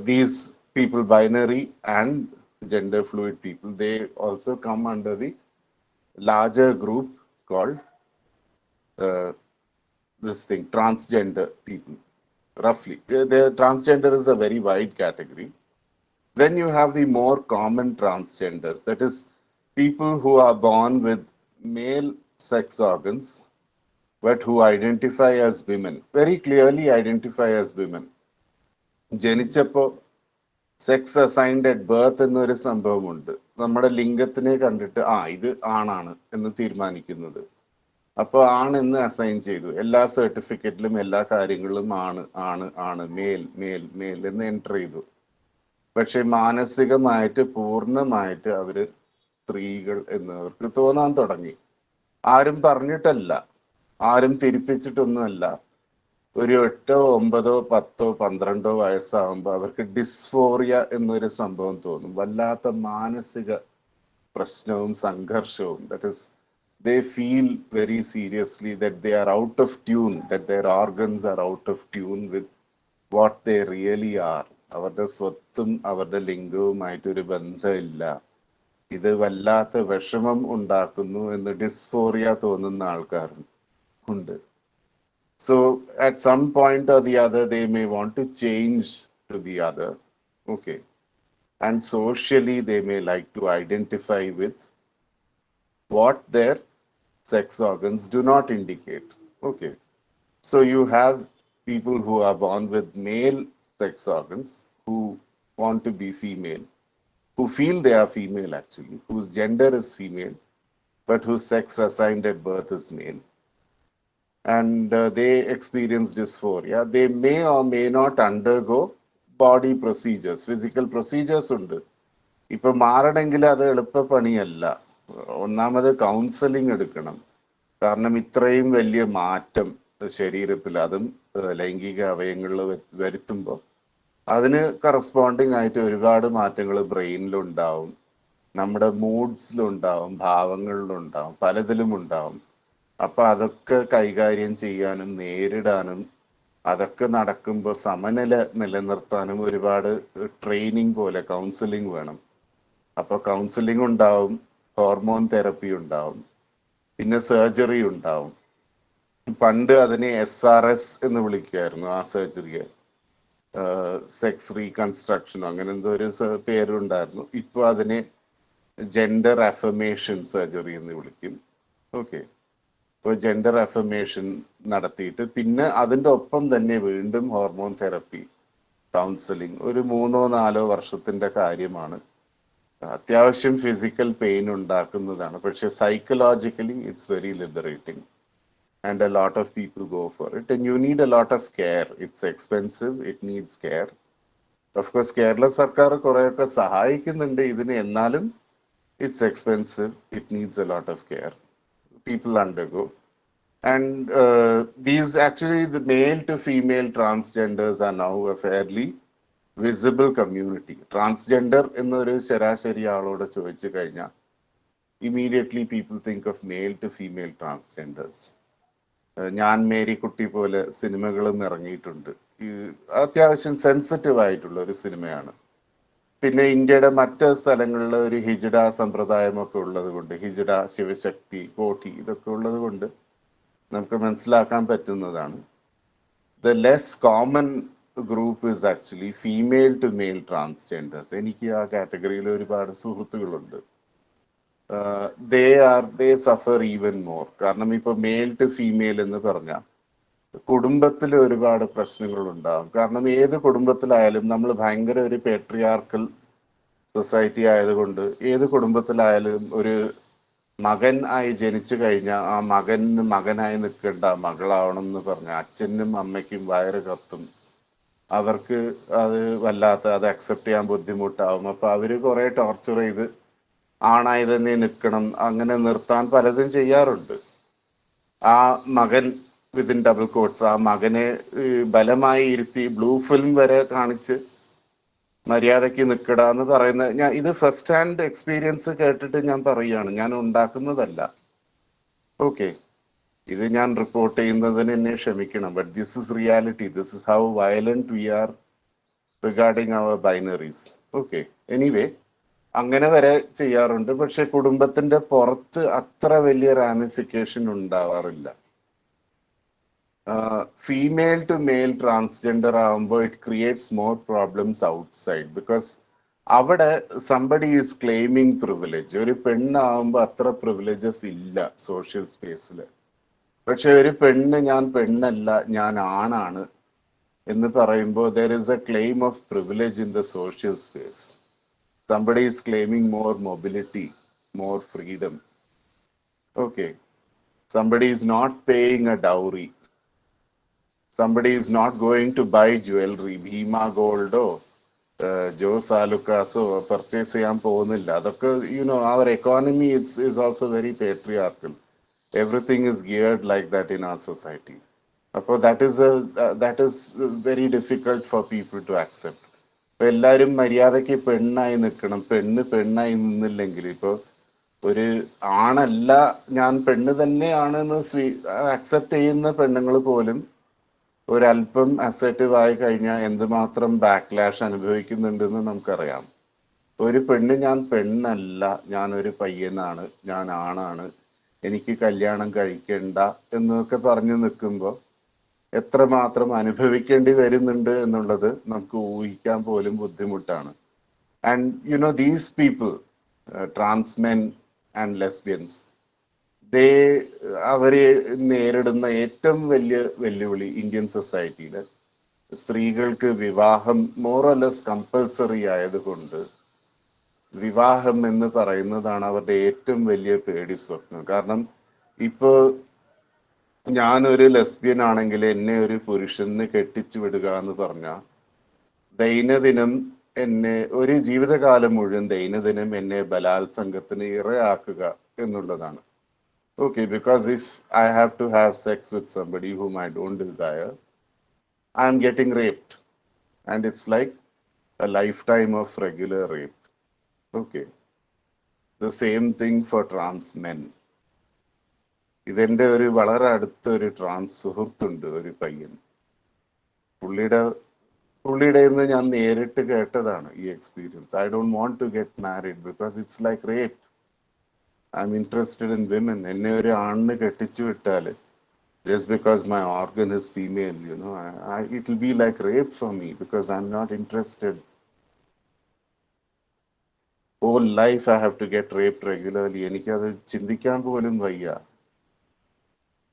These people, binary and gender fluid people, they also come under the larger group called this thing, transgender people, roughly. The transgender is a very wide category. Then you have the more common transgenders, that is people who are born with male sex organs but who identify as women, very clearly identify as women. ജനിച്ചപ്പോ sex assigned at birth എന്നൊരു സംഭവമുണ്ട്. നമ്മുടെ ലിംഗത്തിനെ കണ്ടിട്ട് ഇത് ആണാണ് എന്ന് തീരുമാനിക്കുന്നത്. അപ്പൊ ആണെന്ന് അസൈൻ ചെയ്തു, എല്ലാ സർട്ടിഫിക്കറ്റിലും എല്ലാ കാര്യങ്ങളിലും ആണ് ആണ് ആണ് മേൽ മേൽ മേൽ എന്ന് എൻ്റർ ചെയ്തു. പക്ഷെ മാനസികമായിട്ട് പൂർണ്ണമായിട്ട് അവര് സ്ത്രീകൾ എന്നവർക്ക് തോന്നാൻ തുടങ്ങി. ആരും പറഞ്ഞിട്ടല്ല, ആരും തിരിപ്പിച്ചിട്ടൊന്നുമല്ല. ഒരു 8, 9, 10, 12 വയസ്സാകുമ്പോൾ അവർക്ക് ഡിസ്ഫോറിയ എന്നൊരു സംഭവം തോന്നും, വല്ലാത്ത മാനസിക പ്രശ്നവും സംഘർഷവും. That is, they feel very seriously that they are out of tune, that their organs are out of tune with what they really are. അവരുടെ സ്വത്തും അവരുടെ ലിംഗവുമായിട്ടൊരു ബന്ധമില്ല. ഇത് വല്ലാത്ത വിഷമം ഉണ്ടാക്കുന്നു എന്ന് ഡിസ്ഫോറിയ തോന്നുന്ന ആൾക്കാരുണ്ട്. So at some point or the other, they may want to change to the other. Okay. And socially, they may like to identify with what their sex organs do not indicate. Okay. So you have people who are born with male sex organs who want to be female, who feel they are female actually, whose gender is female, but whose sex assigned at birth is male. And they experience dysphoria. They may or may not undergo body procedures, physical procedures ഉണ്ട്. ഇപ്പൊ മാറണമെങ്കിൽ അത് എളുപ്പപ്പണിയല്ല. ഒന്നാമത് counselling എടുക്കണം. കാരണം ഇത്രയും വലിയ മാറ്റം ശരീരത്തിൽ, അതും ലൈംഗിക അവയവങ്ങളിൽ വരുത്തുമ്പോൾ അതിന് കറസ്പോണ്ടിങ് ആയിട്ട് ഒരുപാട് മാറ്റങ്ങൾ ബ്രെയിനിലുണ്ടാവും, നമ്മുടെ മൂഡ്സിലുണ്ടാവും, ഭാവങ്ങളിലുണ്ടാവും, പലതിലും ഉണ്ടാവും. അപ്പൊ അതൊക്കെ കൈകാര്യം ചെയ്യാനും നേരിടാനും അതൊക്കെ നടക്കുമ്പോൾ സമനില നിലനിർത്താനും ഒരുപാട് ട്രെയിനിങ് പോലെ കൗൺസിലിംഗ് വേണം. അപ്പൊ കൗൺസിലിംഗ് ഉണ്ടാവും, ഹോർമോൺ തെറപ്പി ഉണ്ടാവും, പിന്നെ സർജറി ഉണ്ടാവും. പണ്ട് അതിനെ SRS എന്ന് വിളിക്കുമായിരുന്നു, ആ സർജറിയെ സെക്സ് റീകൺസ്ട്രക്ഷൻ അങ്ങനെ എന്തോ ഒരു പേരുണ്ടായിരുന്നു. ഇപ്പൊ അതിനെ ജെൻഡർ അഫർമേഷൻ സർജറി എന്ന് വിളിക്കും. ഓക്കെ, ഇപ്പോൾ ജെൻഡർ അഫർമേഷൻ നടത്തിയിട്ട് പിന്നെ അതിൻ്റെ ഒപ്പം തന്നെ വീണ്ടും ഹോർമോൺ തെറപ്പി, കൗൺസിലിംഗ് ഒരു 3-4 വർഷത്തിന്റെ കാര്യമാണ്. അത്യാവശ്യം ഫിസിക്കൽ പെയിൻ ഉണ്ടാക്കുന്നതാണ്, പക്ഷെ psychologically it's very liberating. And a lot of people go for it, and you need a lot of care. It's expensive, it needs care. Of course Kerala സർക്കാർ കുറെയൊക്കെ സഹായിക്കുന്നുണ്ട് ഇതിന്, എന്നാലും it's expensive, it needs a lot of care. People undergo. And these actually, the male to female transgenders are now a fairly visible community. Transgender എന്നൊരു ശരാശരി ആളോട് ചോദിച്ചു കഴിഞ്ഞാൽ immediately people think of male to female transgenders. ഞാൻ മേരിക്കുട്ടി പോലെ സിനിമകളും ഇറങ്ങിയിട്ടുണ്ട്. അത്യാവശ്യം സെൻസിറ്റീവ് ആയിട്ടുള്ള ഒരു സിനിമയാണ്. പിന്നെ ഇന്ത്യയുടെ മറ്റ് സ്ഥലങ്ങളിൽ ഒരു ഹിജഡ സമ്പ്രദായമൊക്കെ ഉള്ളത് കൊണ്ട്, ഹിജഡ, ശിവശക്തി, കോട്ടി ഇതൊക്കെ ഉള്ളത് കൊണ്ട് നമുക്ക് മനസ്സിലാക്കാൻ പറ്റുന്നതാണ്. The less common group is actually female to male transgenders. എനിക്ക് ആ കാറ്റഗറിയിൽ ഒരുപാട് സുഹൃത്തുക്കളുണ്ട്. they suffer even more. കാരണം ഇപ്പൊ മെയിൽ ടു ഫീമെയിൽ എന്ന് പറഞ്ഞാൽ കുടുംബത്തിൽ ഒരുപാട് പ്രശ്നങ്ങൾ ഉണ്ടാകും. കാരണം ഏത് കുടുംബത്തിലായാലും നമ്മൾ ഭയങ്കര ഒരു പേട്രിയാർക്കൽ സൊസൈറ്റി ആയതുകൊണ്ട് ഏത് കുടുംബത്തിലായാലും ഒരു മകൻ ആയി ജനിച്ചു കഴിഞ്ഞാൽ ആ മകന് മകനായി നിൽക്കേണ്ട, മകളാവണം എന്ന് പറഞ്ഞാൽ അച്ഛനും അമ്മയ്ക്കും വയറ് കത്തും. അവർക്ക് അത് അത് അക്സെപ്റ്റ് ചെയ്യാൻ ബുദ്ധിമുട്ടാവും. അപ്പൊ അവര് കുറെ ടോർച്ചർ ചെയ്ത് ആണായി തന്നെ നിൽക്കണം, അങ്ങനെ നിർത്താൻ പലതും ചെയ്യാറുണ്ട്. ആ മകൻ വിത്തിൻ ഡബിൾ കോട്ട്സ് ആ മകനെ ബലമായി ഇരുത്തി ബ്ലൂ ഫിലിം വരെ കാണിച്ച് മര്യാദയ്ക്ക് നിൽക്കട എന്ന് പറയുന്ന, ഞാൻ ഇത് ഫസ്റ്റ് ഹാൻഡ് എക്സ്പീരിയൻസ് കേട്ടിട്ട് ഞാൻ പറയുകയാണ്, ഞാൻ ഉണ്ടാക്കുന്നതല്ല. ഓക്കെ, ഇത് ഞാൻ റിപ്പോർട്ട് ചെയ്യുന്നതിന് എന്നെ ക്ഷമിക്കണം. But this is reality. This is how violent we are regarding our binaries. Okay, anyway അങ്ങനെ വരെ ചെയ്യാറുണ്ട്. പക്ഷെ കുടുംബത്തിന്റെ പുറത്ത് അത്ര വലിയ റാമിഫിക്കേഷൻ ഉണ്ടാവാറില്ല. ഫീമെയിൽ ടു മെയിൽ ട്രാൻസ്ജെൻഡർ ആകുമ്പോൾ it creates more problems outside. Because അവിടെ സംബഡി ഈസ് ക്ലെയിമിങ് പ്രിവിലേജ്. ഒരു പെണ്ണാവുമ്പോൾ അത്ര പ്രിവിലേജസ് ഇല്ല സോഷ്യൽ സ്പേസിൽ. പക്ഷെ ഒരു പെണ്ണ് ഞാൻ പെണ്ണല്ല, ഞാൻ ആണാണ് എന്ന് പറയുമ്പോൾ there is a claim of privilege in the social space. Somebody is claiming more mobility, more freedom. Okay. Somebody is not paying a dowry. Somebody is not going to buy jewelry, Bhima Gold or Joe Salukas purchase ചെയ്യാൻ പോകുന്നില്ല. അതൊക്കെ our economy is also very patriarchal. Everything is geared like that in our society. അപ്പോൾ that is very difficult for people to accept. ഇപ്പൊ എല്ലാരും മര്യാദയ്ക്ക് പെണ്ണായി നിൽക്കണം. പെണ്ണായി നിന്നില്ലെങ്കിൽ, ഇപ്പൊ ഒരു ആണല്ല ഞാൻ പെണ്ണ് തന്നെയാണെന്ന് അക്സെപ്റ്റ് ചെയ്യുന്ന പെണ്ണുങ്ങൾ പോലും ഒരല്പം അസർട്ടീവ് ആയി കഴിഞ്ഞാൽ എന്തുമാത്രം ബാക്ക്ലാഷ് അനുഭവിക്കുന്നുണ്ടെന്ന് നമുക്കറിയാം. ഒരു പെണ്ണ് ഞാൻ പെണ്ണല്ല, ഞാൻ ഒരു പയ്യനാണ്, ഞാൻ ആണാണ്, എനിക്ക് കല്യാണം കഴിക്കണ്ട എന്നൊക്കെ പറഞ്ഞു നിൽക്കുമ്പോൾ എത്രമാത്രം അനുഭവിക്കേണ്ടി വരുന്നുണ്ട് എന്നുള്ളത് നമുക്ക് ഊഹിക്കാൻ പോലും ബുദ്ധിമുട്ടാണ്. And these people, trans men and lesbians, അവര് നേരിടുന്ന ഏറ്റവും വലിയ വെല്ലുവിളി ഇന്ത്യൻ സൊസൈറ്റിയിൽ സ്ത്രീകൾക്ക് വിവാഹം മോർ ഓർ ലെസ് കമ്പൽസറി ആയതുകൊണ്ട് വിവാഹം എന്ന് പറയുന്നതാണ് അവരുടെ ഏറ്റവും വലിയ പേടി സ്വപ്നം. കാരണം ഇപ്പോ ഞാനൊരു ലെസ്ബിയൻ ആണെങ്കിൽ എന്നെ ഒരു പുരുഷന് കെട്ടിച്ചു വിടുക എന്ന് പറഞ്ഞാൽ ദൈനംദിനം എന്നെ ഒരു ജീവിതകാലം മുഴുവൻ ദൈനംദിനം എന്നെ ബലാത്സംഗത്തിന് ഇരയാക്കുക എന്നുള്ളതാണ്. Okay, because if I have to have sex with somebody whom I don't desire, I am getting raped. And it's like a lifetime of regular rape. Okay. The same thing for trans men. ഇതെന്റെ ഒരു വളരെ അടുത്ത ഒരു trans സുഹൃത്തുണ്ട്, ഒരു പയ്യൻ. പുള്ളിയുടെ നിന്ന് ഞാൻ നേരിട്ട് കേട്ടതാണ് ഈ experience. I don't want to get married because it's like rape. I'm interested in women. എന്നെ ഒരു ആണിന് കെട്ടിച്ചു വിട്ടാല് just because my organ is female, you know, it will be like rape for me because I'm not interested. Whole life I have to get raped regularly. എനിക്കത് ചിന്തിക്കാൻ പോലും വയ്യ.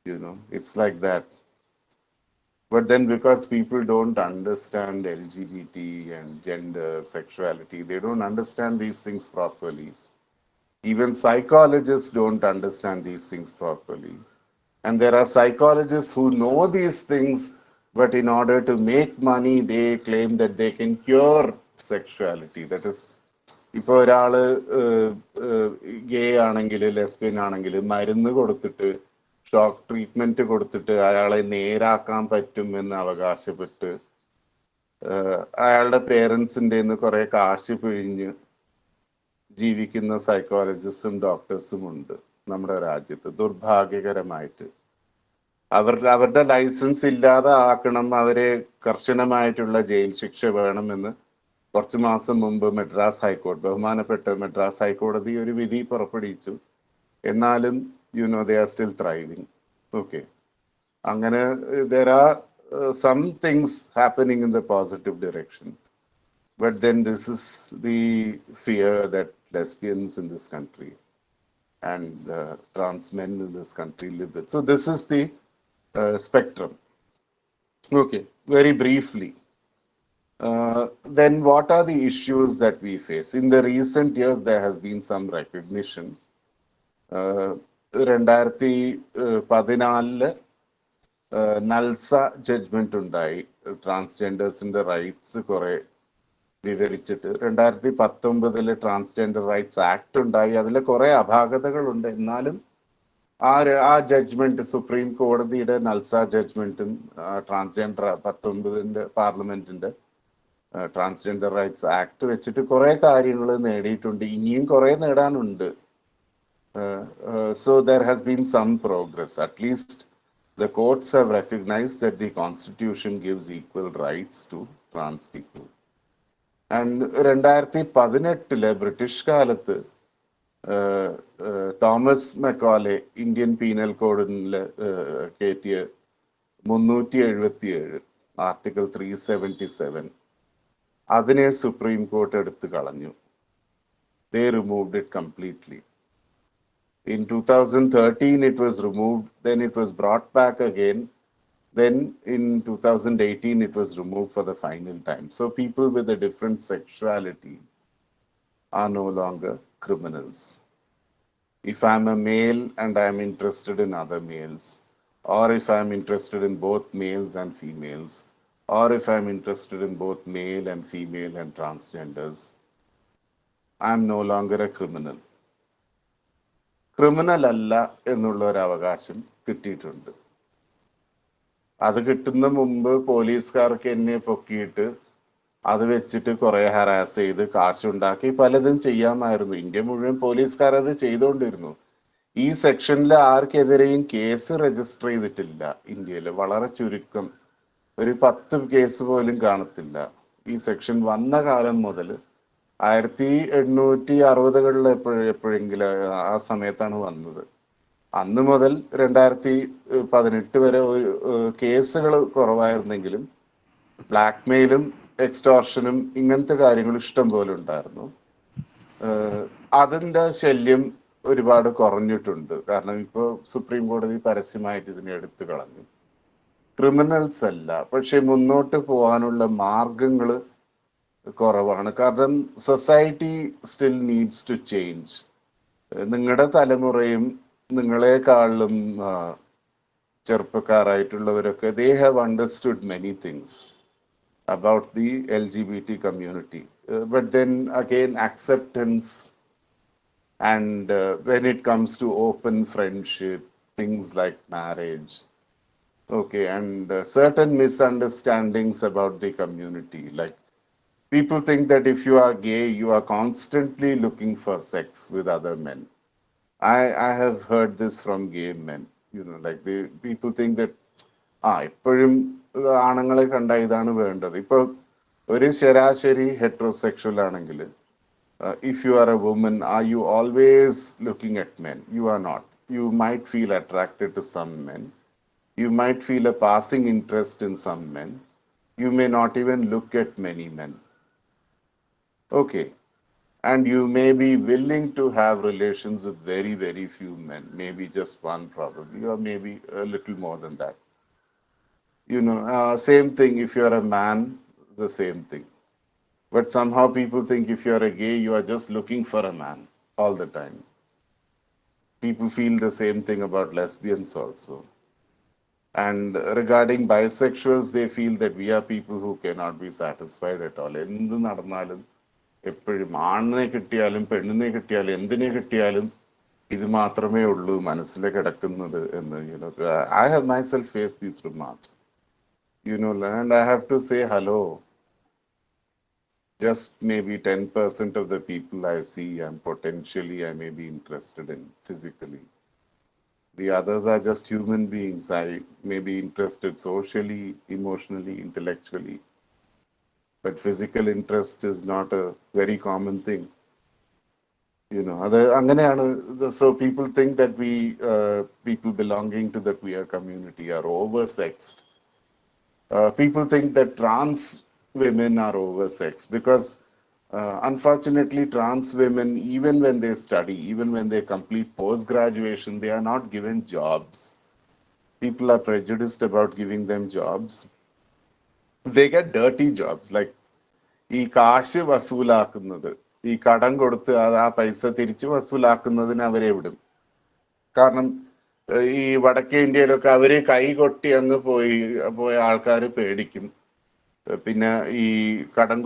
You know, it's like that. But then because people don't understand LGBT and gender, sexuality, they don't understand these things properly. Even psychologists don't understand these things properly. And there are psychologists who know these things, but in order to make money, they claim that they can cure sexuality. That is, ഇപ്പൊ ഒരാള് ഗേ ആണെങ്കിൽ, lesbian ആണെങ്കിൽ മരുന്ന് കൊടുത്തിട്ട്, shock treatment കൊടുത്തിട്ട് അയാളെ നേരാക്കാൻ പറ്റും എന്ന് അവകാശപ്പെട്ട് അയാളുടെ പേരൻസിന്റെ കുറെ കാശ് പിഴിഞ്ഞ് ജീവിക്കുന്ന സൈക്കോളജിസ്റ്റും ഡോക്ടേഴ്സും ഉണ്ട് നമ്മുടെ രാജ്യത്ത്, ദുർഭാഗ്യകരമായിട്ട്. അവരുടെ ലൈസൻസ് ഇല്ലാതെ ആക്കണം, അവരെ കർശനമായിട്ടുള്ള ജയിൽ ശിക്ഷ വേണമെന്ന് കുറച്ചു മാസം മുമ്പ് മദ്രാസ് ഹൈക്കോടതി, ബഹുമാനപ്പെട്ട മദ്രാസ് ഹൈക്കോടതി ഒരു വിധി പുറപ്പെടുവിച്ചു. എന്നാലും they are still thriving. Okay. അങ്ങനെ there are some things happening in the positive direction. But then this is the fear that lesbians in this country and trans men in this country live with. So this is the spectrum. Okay, very briefly. Then what are the issues that we face? In the recent years, there has been some recognition. 2014 നൽസ judgement ഉണ്ടായി. ട്രാൻസ്ജെൻഡേഴ്സിന്റെ rights കുറെ വിവരിച്ചിട്ട് 2019 transgender rights act ഉണ്ടായി. അതിൽ കുറെ അപാകതകളുണ്ട്. എന്നാലും ആ judgement, supreme കോടതിയുടെ നൽസ ജഡ്ജ്മെന്റും transgender 19 പാർലമെന്റിന്റെ transgender rights act വെച്ചിട്ട് കുറെ കാര്യങ്ങൾ നേടിയിട്ടുണ്ട്. ഇനിയും കുറെ നേടാനുണ്ട്. So there has been some progress. At least the courts have recognized that the constitution gives equal rights to trans people. And 2018 British കാലത്ത് തോമസ് മെക്കോലെ ഇന്ത്യൻ പീനൽ കോഡിൽ കയറ്റിയ 377 ആർട്ടിക്കിൾ 377 അതിനെ സുപ്രീം കോർട്ട് എടുത്തു കളഞ്ഞു. They removed it completely. In 2013 it was removed, then it was brought back again, then in 2018 it was removed for the final time. So people with a different sexuality are no longer criminals. If I'm a male and I'm interested in other males, or if I'm interested in both males and females, or if I'm interested in both male and female and transgenders, I'm no longer a criminal. Criminal അല്ല എന്നുള്ള ഒരു അവകാശം കിട്ടിയിട്ടുണ്ട്. അത് കിട്ടുന്ന മുമ്പ് പോലീസുകാർക്ക് എന്നെ പൊക്കിയിട്ട് അത് വെച്ചിട്ട് കുറെ ഹറാസ് ചെയ്ത് കാശുണ്ടാക്കി പലതും ചെയ്യാമായിരുന്നു. ഇന്ത്യ മുഴുവൻ പോലീസുകാർ അത് ചെയ്തുകൊണ്ടിരുന്നു. ഈ സെക്ഷനിൽ ആർക്കെതിരെയും കേസ് രജിസ്റ്റർ ചെയ്തിട്ടില്ല ഇന്ത്യയിൽ. വളരെ ചുരുക്കം, ഒരു 10 കേസ് പോലും കാണത്തില്ല. ഈ സെക്ഷൻ വന്ന കാലം മുതൽ 1860-കളിൽ എപ്പോഴെങ്കിലും ആ സമയത്താണ് വന്നത്. അന്ന് മുതൽ 2018 വരെ ഒരു കേസുകൾ കുറവായിരുന്നെങ്കിലും ബ്ലാക്ക് മെയിലും എക്സ്റ്റോർഷനും ഇങ്ങനത്തെ കാര്യങ്ങൾ ഇഷ്ടം പോലെ ഉണ്ടായിരുന്നു. അതിൻ്റെ ശല്യം ഒരുപാട് കുറഞ്ഞിട്ടുണ്ട്. കാരണം ഇപ്പോൾ സുപ്രീം കോടതി പരസ്യമായിട്ട് ഇതിനെ എടുത്തു കളഞ്ഞു. ക്രിമിനൽസ് അല്ല, പക്ഷെ മുന്നോട്ട് പോകാനുള്ള മാർഗങ്ങൾ കുറവാണ്. കാരണം society still needs to change. നിങ്ങളുടെ തലമുറയും നിങ്ങളെക്കാളും ചെറുപ്പക്കാരായിട്ടുള്ളവരൊക്കെ they have understood many things about the LGBT community. But then again, acceptance and when it comes to open friendship, things like marriage, okay, and certain misunderstandings about the community. Like people think that if you are gay, you are constantly looking for sex with other men. I have heard this from gay men. You know, like people think that ഇപ്പോഴും ആണുങ്ങളെ കണ്ട ഇതാണ് വേണ്ടത്. ഇപ്പൊ ഒരു ശരാശരി heterosexual ആണെങ്കിൽ if you are a woman, are you always looking at men? You are not. You might feel attracted to some men. You might feel a passing interest in some men. You may not even look at many men. Okay. And you may be willing to have relations with very, very few men, maybe just one probably, or maybe a little more than that. You know, same thing if you're a man, the same thing. But somehow people think if you're a gay, you are just looking for a man all the time. People feel the same thing about lesbians also. And regarding bisexuals, they feel that we are people who cannot be satisfied at all. എന്ത് നടന്നാലും എപ്പോഴും ആണിനെ കിട്ടിയാലും പെണ്ണിനെ കിട്ടിയാലും എന്തിനെ കിട്ടിയാലും ഇത് മാത്രമേ ഉള്ളൂ മനസ്സിൽ കിടക്കുന്നത് എന്ന്. You know, I have myself faced these remarks. You know, and I have to say hello. Just maybe 10% of the people I see and potentially I may be interested in physically. The others are just human beings. I may be interested socially, emotionally, intellectually. But physical interest is not a very common thing. You know, so people think that we, people belonging to the queer community are oversexed. People think that trans women are oversexed because unfortunately trans women, even when they study, even when they complete post-graduation, they are not given jobs. People are prejudiced about giving them jobs. They get dirty jobs like ഈ കാശ് വസൂലാക്കുന്നത്, ഈ കടം കൊടുത്ത് ആ പൈസ തിരിച്ച് വസൂലാക്കുന്നതിന് അവരെ വിടും. കാരണം ഈ വടക്കേ ഇന്ത്യയിലൊക്കെ അവര് കൈ കൊട്ടി അങ്ങ് പോയ ആൾക്കാർ പേടിക്കും. പിന്നെ ഈ കടം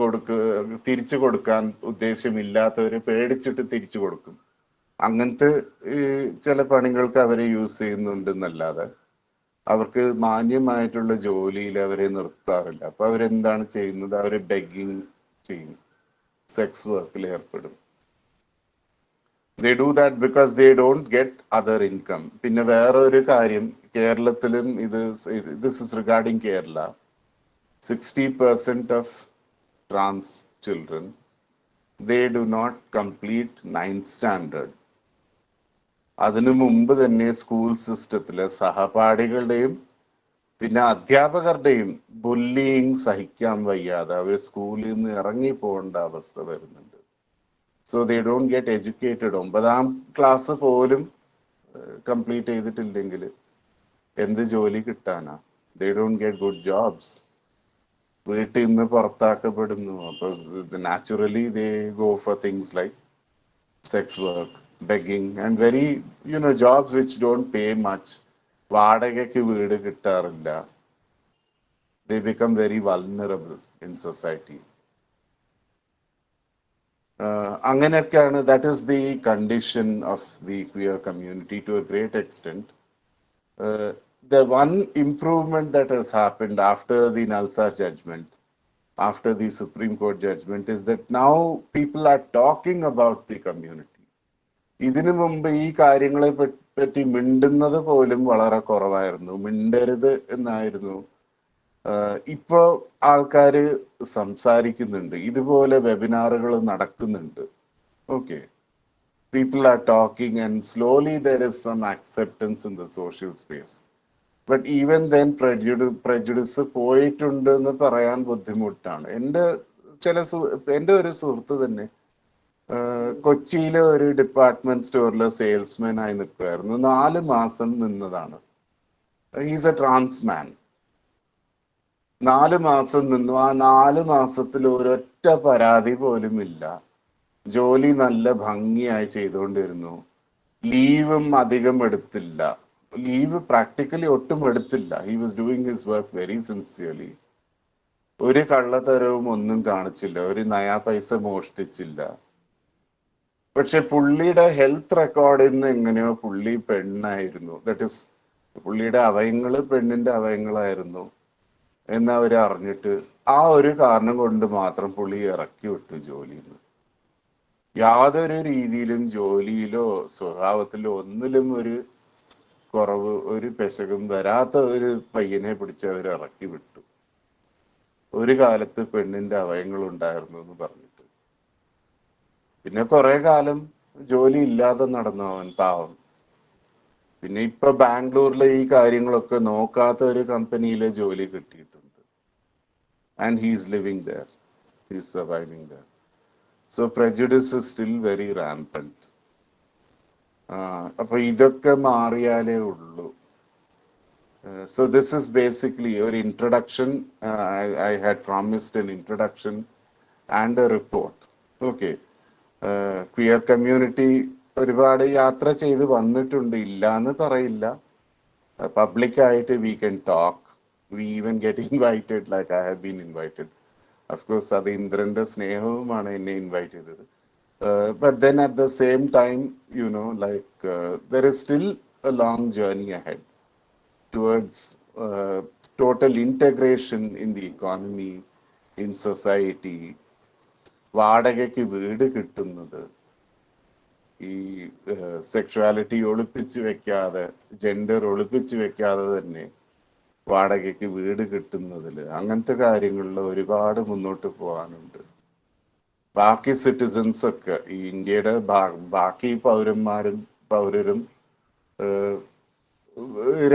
തിരിച്ചു കൊടുക്കാൻ ഉദ്ദേശമില്ലാത്തവര് പേടിച്ചിട്ട് തിരിച്ചു കൊടുക്കും. അങ്ങനത്തെ ചില പണികൾക്ക് അവരെ യൂസ് ചെയ്യുന്നുണ്ടെന്നല്ലാതെ അവർക്ക് മാന്യമായിട്ടുള്ള ജോലിയിൽ അവരെ നിർത്താറില്ല. അപ്പൊ അവരെന്താണ് ചെയ്യുന്നത്? അവരെ ബെഗിങ് ചെയ്യും, സെക്സ് വർക്കിൽ ഏർപ്പെടും. They do that because they don't get other income. പിന്നെ വേറൊരു കാര്യം, കേരളത്തിലും this is regarding Kerala, 60% of trans children, they do not complete 9th standard. അതിനു മുമ്പ് തന്നെ സ്കൂൾ സിസ്റ്റത്തിലെ സഹപാഠികളുടെയും പിന്നെ അധ്യാപകരുടെയും ബുള്ളിങ് സഹിക്കാൻ വയ്യാതെ അവർ സ്കൂളിൽ നിന്ന് ഇറങ്ങി പോകേണ്ട അവസ്ഥ വരുന്നുണ്ട്. So they don't get educated. 9ാം class പോലും കംപ്ലീറ്റ് ചെയ്തിട്ടില്ലെങ്കിൽ എന്ത് ജോലി കിട്ടാനാ? They don't get good jobs. വീട്ടിൽ നിന്ന് പുറത്താക്കപ്പെടുന്നു. അപ്പൊ naturally they go for things like sex work, begging, and very, you know, jobs which don't pay much. വാടകയ്ക്ക് വീട് കിട്ടാറില്ല. They become very vulnerable in society. അങ്ങനെയൊക്കെയാണ്. That is the condition of the queer community to a great extent. The one improvement that has happened after the Nalsa judgment, after the Supreme Court judgment, is that now people are talking about the community. ഇതിനു മുമ്പ് ഈ കാര്യങ്ങളെ പറ്റി മിണ്ടുന്നത് പോലും വളരെ കുറവായിരുന്നു. മിണ്ടരുത് എന്നായിരുന്നു. ഇപ്പോ ആൾക്കാര് സംസാരിക്കുന്നുണ്ട്, ഇതുപോലെ വെബിനാറുകൾ നടക്കുന്നുണ്ട്. Okay, people are talking and slowly there is some acceptance in the social space. But even then prejudice പോയിട്ടുണ്ട് എന്ന് പറയാൻ ബുദ്ധിമുട്ടാണ്. എൻ്റെ ഒരു സുഹൃത്ത് തന്നെ കൊച്ചിയിലെ ഒരു ഡിപ്പാർട്ട്മെന്റ് സ്റ്റോറിലെ സെയിൽസ്മാൻ ആയി നിൽക്കുമായിരുന്നു. 4 മാസം നിന്നതാണ്. ഹീസ് എ ട്രാൻസ് മാൻ. 4 മാസം നിന്നു. ആ 4 മാസത്തിൽ ഒരൊറ്റ പരാതി പോലും ഇല്ല. ജോലി നല്ല ഭംഗിയായി ചെയ്തുകൊണ്ടിരുന്നു. ലീവും അധികം എടുത്തില്ല. ലീവ് പ്രാക്ടിക്കലി ഒട്ടും എടുത്തില്ല. He was doing his work very sincerely. ഒരു കള്ളത്തരവും ഒന്നും കാണിച്ചില്ല. ഒരു നയാ പൈസ മോഷ്ടിച്ചില്ല. പക്ഷെ പുള്ളിയുടെ ഹെൽത്ത് റെക്കോർഡിൽ നിന്ന് എങ്ങനെയോ പുള്ളി പെണ്ണായിരുന്നു. ദാറ്റ് ഇസ്, പുള്ളിയുടെ അവയങ്ങള് പെണ്ണിന്റെ അവയങ്ങളായിരുന്നു എന്ന് അവർ അറിഞ്ഞിട്ട് ആ ഒരു കാരണം കൊണ്ട് മാത്രം പുള്ളി ഇറക്കി വിട്ടു ജോലിയിൽ നിന്ന്. യാതൊരു രീതിയിലും ജോലിയിലോ സ്വഭാവത്തിലോ ഒന്നിലും ഒരു കുറവ്, ഒരു പെശകും വരാത്ത ഒരു പയ്യനെ പിടിച്ച് അവർ ഇറക്കി വിട്ടു. ഒരു കാലത്ത് പെണ്ണിന്റെ അവയങ്ങൾ ഉണ്ടായിരുന്നു എന്ന് പറഞ്ഞിട്ട്. പിന്നെ കുറെ കാലം ജോലി ഇല്ലാതെ നടന്നു അവൻ, പാവം. പിന്നെ ഇപ്പൊ ബാംഗ്ലൂരിലെ ഈ കാര്യങ്ങളൊക്കെ നോക്കാത്ത ഒരു കമ്പനിയിലെ ജോലി കിട്ടിയിട്ടുണ്ട്. And he's living there, he's surviving there. So prejudice is still very rampant. അപ്പൊ ഇതൊക്കെ മാറിയാലേ ഉള്ളൂ. So this is basically your introduction. I had promised an introduction and a report. Okay. Queer community ഒരുപാട് യാത്ര ചെയ്ത് വന്നിട്ടുണ്ട്, ഇല്ല എന്ന് പറയില്ല. പബ്ലിക്കായിട്ട് we can talk. We even get invited, like I have been invited. Of course, അത് ഇന്ദ്രന്റെ സ്നേഹവുമാണ് എന്നെ ഇൻവൈറ്റ് ചെയ്തത്. But then at the same time, you know, like there is still a long journey ahead towards total integration in the economy, in society. വാടകയ്ക്ക് വീട് കിട്ടുന്നത്, ഈ sexuality ഒളിപ്പിച്ചു വെക്കാതെ, ജെൻഡർ ഒളിപ്പിച്ചു വെക്കാതെ തന്നെ വാടകയ്ക്ക് വീട് കിട്ടുന്നതിൽ, അങ്ങനത്തെ കാര്യങ്ങളിൽ ഒരുപാട് മുന്നോട്ട് പോകാനുണ്ട്. ബാക്കി സിറ്റിസൺസ് ഒക്കെ, ഈ ഇന്ത്യയുടെ ബാക്കി പൗരരും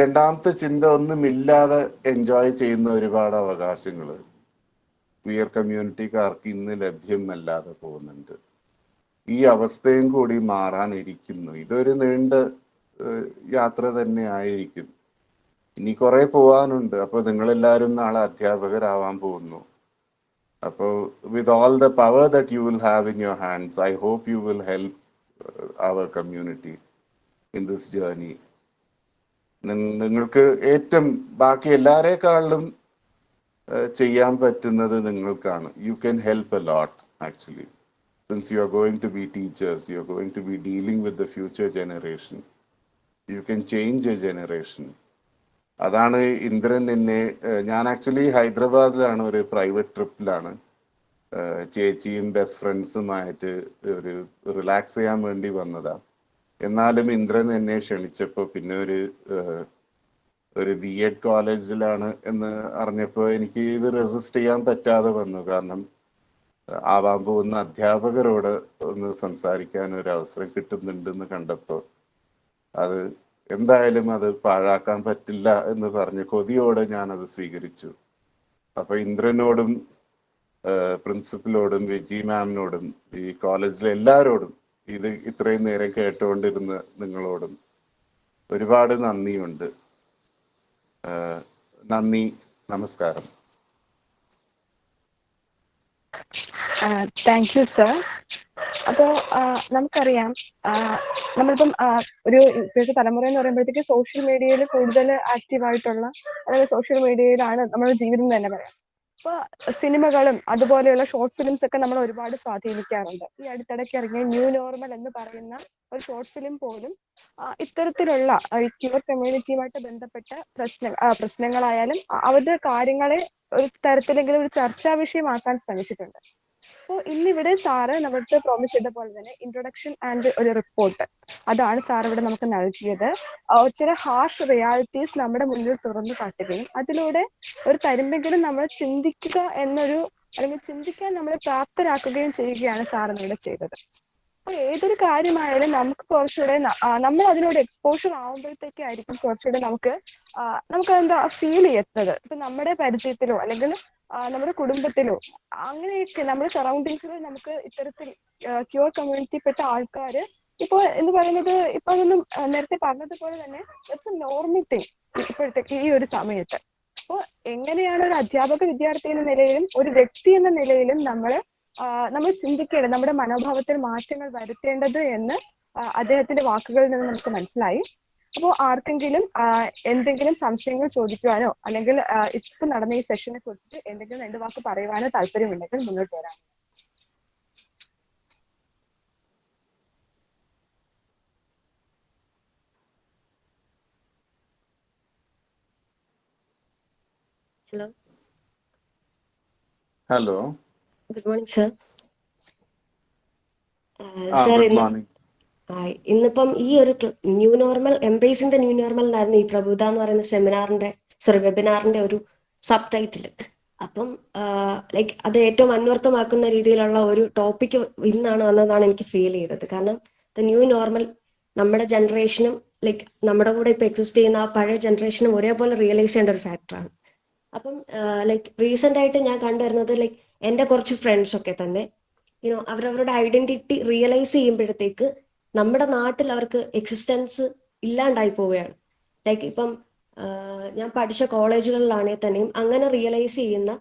രണ്ടാമത്തെ ചിന്ത ഒന്നുമില്ലാതെ എൻജോയ് ചെയ്യുന്ന ഒരുപാട് അവകാശങ്ങൾ ക്വിയർ കമ്മ്യൂണിറ്റിക്കാർക്ക് ഇന്ന് ലഭ്യമല്ലാതെ പോകുന്നുണ്ട്. ഈ അവസ്ഥയും കൂടി മാറാനിരിക്കുന്നു. ഇതൊരു നീണ്ട യാത്ര തന്നെ ആയിരിക്കും. ഇനി കുറെ പോവാനുണ്ട്. അപ്പൊ നിങ്ങളെല്ലാവരും നാളെ അധ്യാപകരാവാൻ പോകുന്നു. അപ്പോൾ with all the power that you will have in your hands, I hope you will help our community in this journey. നിങ്ങൾക്ക് ഏറ്റവും ബാക്കി എല്ലാവരെക്കാളും ചെയ്യാൻ പറ്റുന്നത് നിങ്ങൾക്കാണ്. You can help a lot actually. Since you are going to be teachers, you are going to be dealing with the future generation. You can change a generation. അതാണ് ഇന്ദ്രൻ എന്നെ, ഞാൻ actually ഹൈദരാബാദിലാണ്, ഒരു പ്രൈവറ്റ് ട്രിപ്പിലാണ്. ചേച്ചിയും ബെസ്റ്റ് ഫ്രണ്ട്സുമായിട്ട് ഒരു relax ചെയ്യാൻ വേണ്ടി വന്നതാ. എന്നാലും ഇന്ദ്രൻ എന്നെ ക്ഷണിച്ചപ്പോൾ, പിന്നെ ഒരു BEd കോളേജിലാണ് എന്ന് അറിഞ്ഞപ്പോൾ എനിക്ക് ഇത് റെസിസ്റ്റ് ചെയ്യാൻ പറ്റാതെ വന്നു. കാരണം ആവാൻ പോകുന്ന അധ്യാപകരോട് ഒന്ന് സംസാരിക്കാൻ ഒരു അവസരം കിട്ടുന്നുണ്ടെന്ന് കണ്ടപ്പോൾ അത് എന്തായാലും അത് പാഴാക്കാൻ പറ്റില്ല എന്ന് പറഞ്ഞ് കൊതിയോടെ ഞാനത് സ്വീകരിച്ചു. അപ്പൊ ഇന്ദ്രനോടും പ്രിൻസിപ്പലോടും വിജി മാമിനോടും ഈ കോളേജിലെ എല്ലാവരോടും, ഇത് ഇത്രയും നേരം കേട്ടുകൊണ്ടിരുന്ന നിങ്ങളോടും ഒരുപാട് നന്ദിയുണ്ട്. നന്ദി, നമസ്കാരം. Thank you sir. അപ്പോൾ നമുക്കറിയാം, നമ്മളിപ്പം ഒരു ഇപ്പോഴത്തെ തലമുറ എന്ന് പറയുമ്പോഴത്തേക്ക് സോഷ്യൽ മീഡിയയിൽ കൂടുതൽ ആക്റ്റീവായിട്ടുള്ള, അതായത് സോഷ്യൽ മീഡിയയിലാണ് നമ്മുടെ ജീവിതം തന്നെ പറയാം. അപ്പോൾ സിനിമകളും അതുപോലെയുള്ള ഷോർട്ട് ഫിലിംസ് ഒക്കെ നമ്മൾ ഒരുപാട് സ്വാധീനിക്കാറുണ്ട്. ഈ അടുത്തിടയ്ക്ക് ഇറങ്ങിയ ന്യൂ നോർമൽ എന്ന് പറയുന്ന ഒരു ഷോർട്ട് ഫിലിം പോലും ഇത്തരത്തിലുള്ള ക്യൂർ കമ്മ്യൂണിറ്റിയുമായിട്ട് ബന്ധപ്പെട്ട പ്രശ്നങ്ങളായാലും അവരുടെ കാര്യങ്ങളെ ഒരു തരത്തിലെങ്കിലും ഒരു ചർച്ചാ വിഷയമാക്കാൻ ശ്രമിച്ചിട്ടുണ്ട്. അപ്പോൾ ഇന്നിവിടെ സാറ് നമ്മുടെ പ്രോമിസ് ചെയ്ത പോലെ തന്നെ ഇൻട്രൊഡക്ഷൻ ആൻഡ് ഒരു റിപ്പോർട്ട്, അതാണ് സാർ ഇവിടെ നമുക്ക് നൽകിയത്. ചില ഹാർഷ് റിയാലിറ്റീസ് നമ്മുടെ മുന്നിൽ തുറന്നു കാട്ടുകയും അതിലൂടെ ഒരു തരുമ്പെങ്കിലും നമ്മൾ ചിന്തിക്കുക എന്നൊരു, അല്ലെങ്കിൽ ചിന്തിക്കാൻ നമ്മളെ പ്രാപ്തരാക്കുകയും ചെയ്യുകയാണ് സാർ ഇവിടെ ചെയ്തത്. അപ്പോൾ ഏതൊരു കാര്യമായാലും നമുക്ക് കുറച്ചുകൂടെ നമ്മൾ അതിനോട് എക്സ്പോഷർ ആവുമ്പോഴത്തേക്കായിരിക്കും കുറച്ചുകൂടെ നമുക്ക് എന്താ ഫീൽ ചെയ്യുന്നത്. ഇപ്പൊ നമ്മുടെ പരിചയത്തിലോ അല്ലെങ്കിൽ നമ്മുടെ കുടുംബത്തിലോ അങ്ങനെയൊക്കെ നമ്മുടെ സറൗണ്ടിങ്സിലോ നമുക്ക് ഇത്തരത്തിൽ ക്യൂർ കമ്മ്യൂണിറ്റിപ്പെട്ട ആൾക്കാർ ഇപ്പോൾ എന്ന് പറയുന്നത്, ഇപ്പൊ അതൊന്നും നേരത്തെ പറഞ്ഞതുപോലെ തന്നെ ഇറ്റ്സ് എ നോർമൽ തിങ് ഇപ്പോഴത്തെ ഈ ഒരു സമയത്ത്. അപ്പോൾ എങ്ങനെയാണ് ഒരു അധ്യാപക വിദ്യാർത്ഥി എന്ന നിലയിലും ഒരു വ്യക്തി എന്ന നിലയിലും നമ്മൾ ചിന്തിക്കേണ്ടത്, നമ്മുടെ മനോഭാവത്തിൽ മാറ്റങ്ങൾ വരുത്തേണ്ടത് എന്ന് അദ്ദേഹത്തിന്റെ വാക്കുകളിൽ നിന്ന് നമുക്ക് മനസ്സിലായി. അപ്പോൾ ആർക്കെങ്കിലും എന്തെങ്കിലും സംശയങ്ങൾ ചോദിക്കുവാനോ അല്ലെങ്കിൽ ഇപ്പൊ നടന്ന ഈ സെഷനെ കുറിച്ചിട്ട് എന്തെങ്കിലും 2 വാക്ക് പറയുവാനോ താല്പര്യമുണ്ടെങ്കിൽ മുന്നോട്ട് വരാം. Hello. Hello. Good morning, sir. Sir, good morning. ഇന്നിപ്പം ഈ ഒരു new normal, embracing the new normal എന്നായിരുന്നു ഈ പ്രബുദ്ധ എന്ന് പറയുന്ന വെബിനാറിന്റെ ഒരു സബ് ടൈറ്റിൽ. അപ്പം ലൈക്ക് അത് ഏറ്റവും അന്വർത്ഥമാക്കുന്ന രീതിയിലുള്ള ഒരു ടോപ്പിക് ഇന്നാണ് വന്നതാണ് എനിക്ക് ഫീൽ ചെയ്തത്. കാരണം ദ ന്യൂ നോർമൽ നമ്മുടെ ജനറേഷനും ലൈക്ക് നമ്മുടെ കൂടെ ഇപ്പൊ എക്സിസ്റ്റ് ചെയ്യുന്ന ആ പഴയ ജനറേഷനും ഒരേപോലെ റിയലൈസ് ചെയ്യേണ്ട ഒരു ഫാക്ടറാണ്. അപ്പം ലൈക്ക് റീസെന്റ് ആയിട്ട് ഞാൻ കണ്ടുവരുന്നത് ലൈക്ക് എൻ്റെ കുറച്ച് ഫ്രണ്ട്സ് ഒക്കെ തന്നെ അവരവരുടെ ഐഡന്റിറ്റി റിയലൈസ് ചെയ്യുമ്പോഴത്തേക്ക് നമ്മുടെ നാട്ടിൽ അവർക്ക് എക്സിസ്റ്റൻസ് ഇല്ലാണ്ടായി പോവുകയാണ്. ലൈക്ക് ഇപ്പം ഞാൻ പഠിച്ച കോളേജുകളിലാണെങ്കിൽ തന്നെയും അങ്ങനെ റിയലൈസ് ചെയ്യുന്ന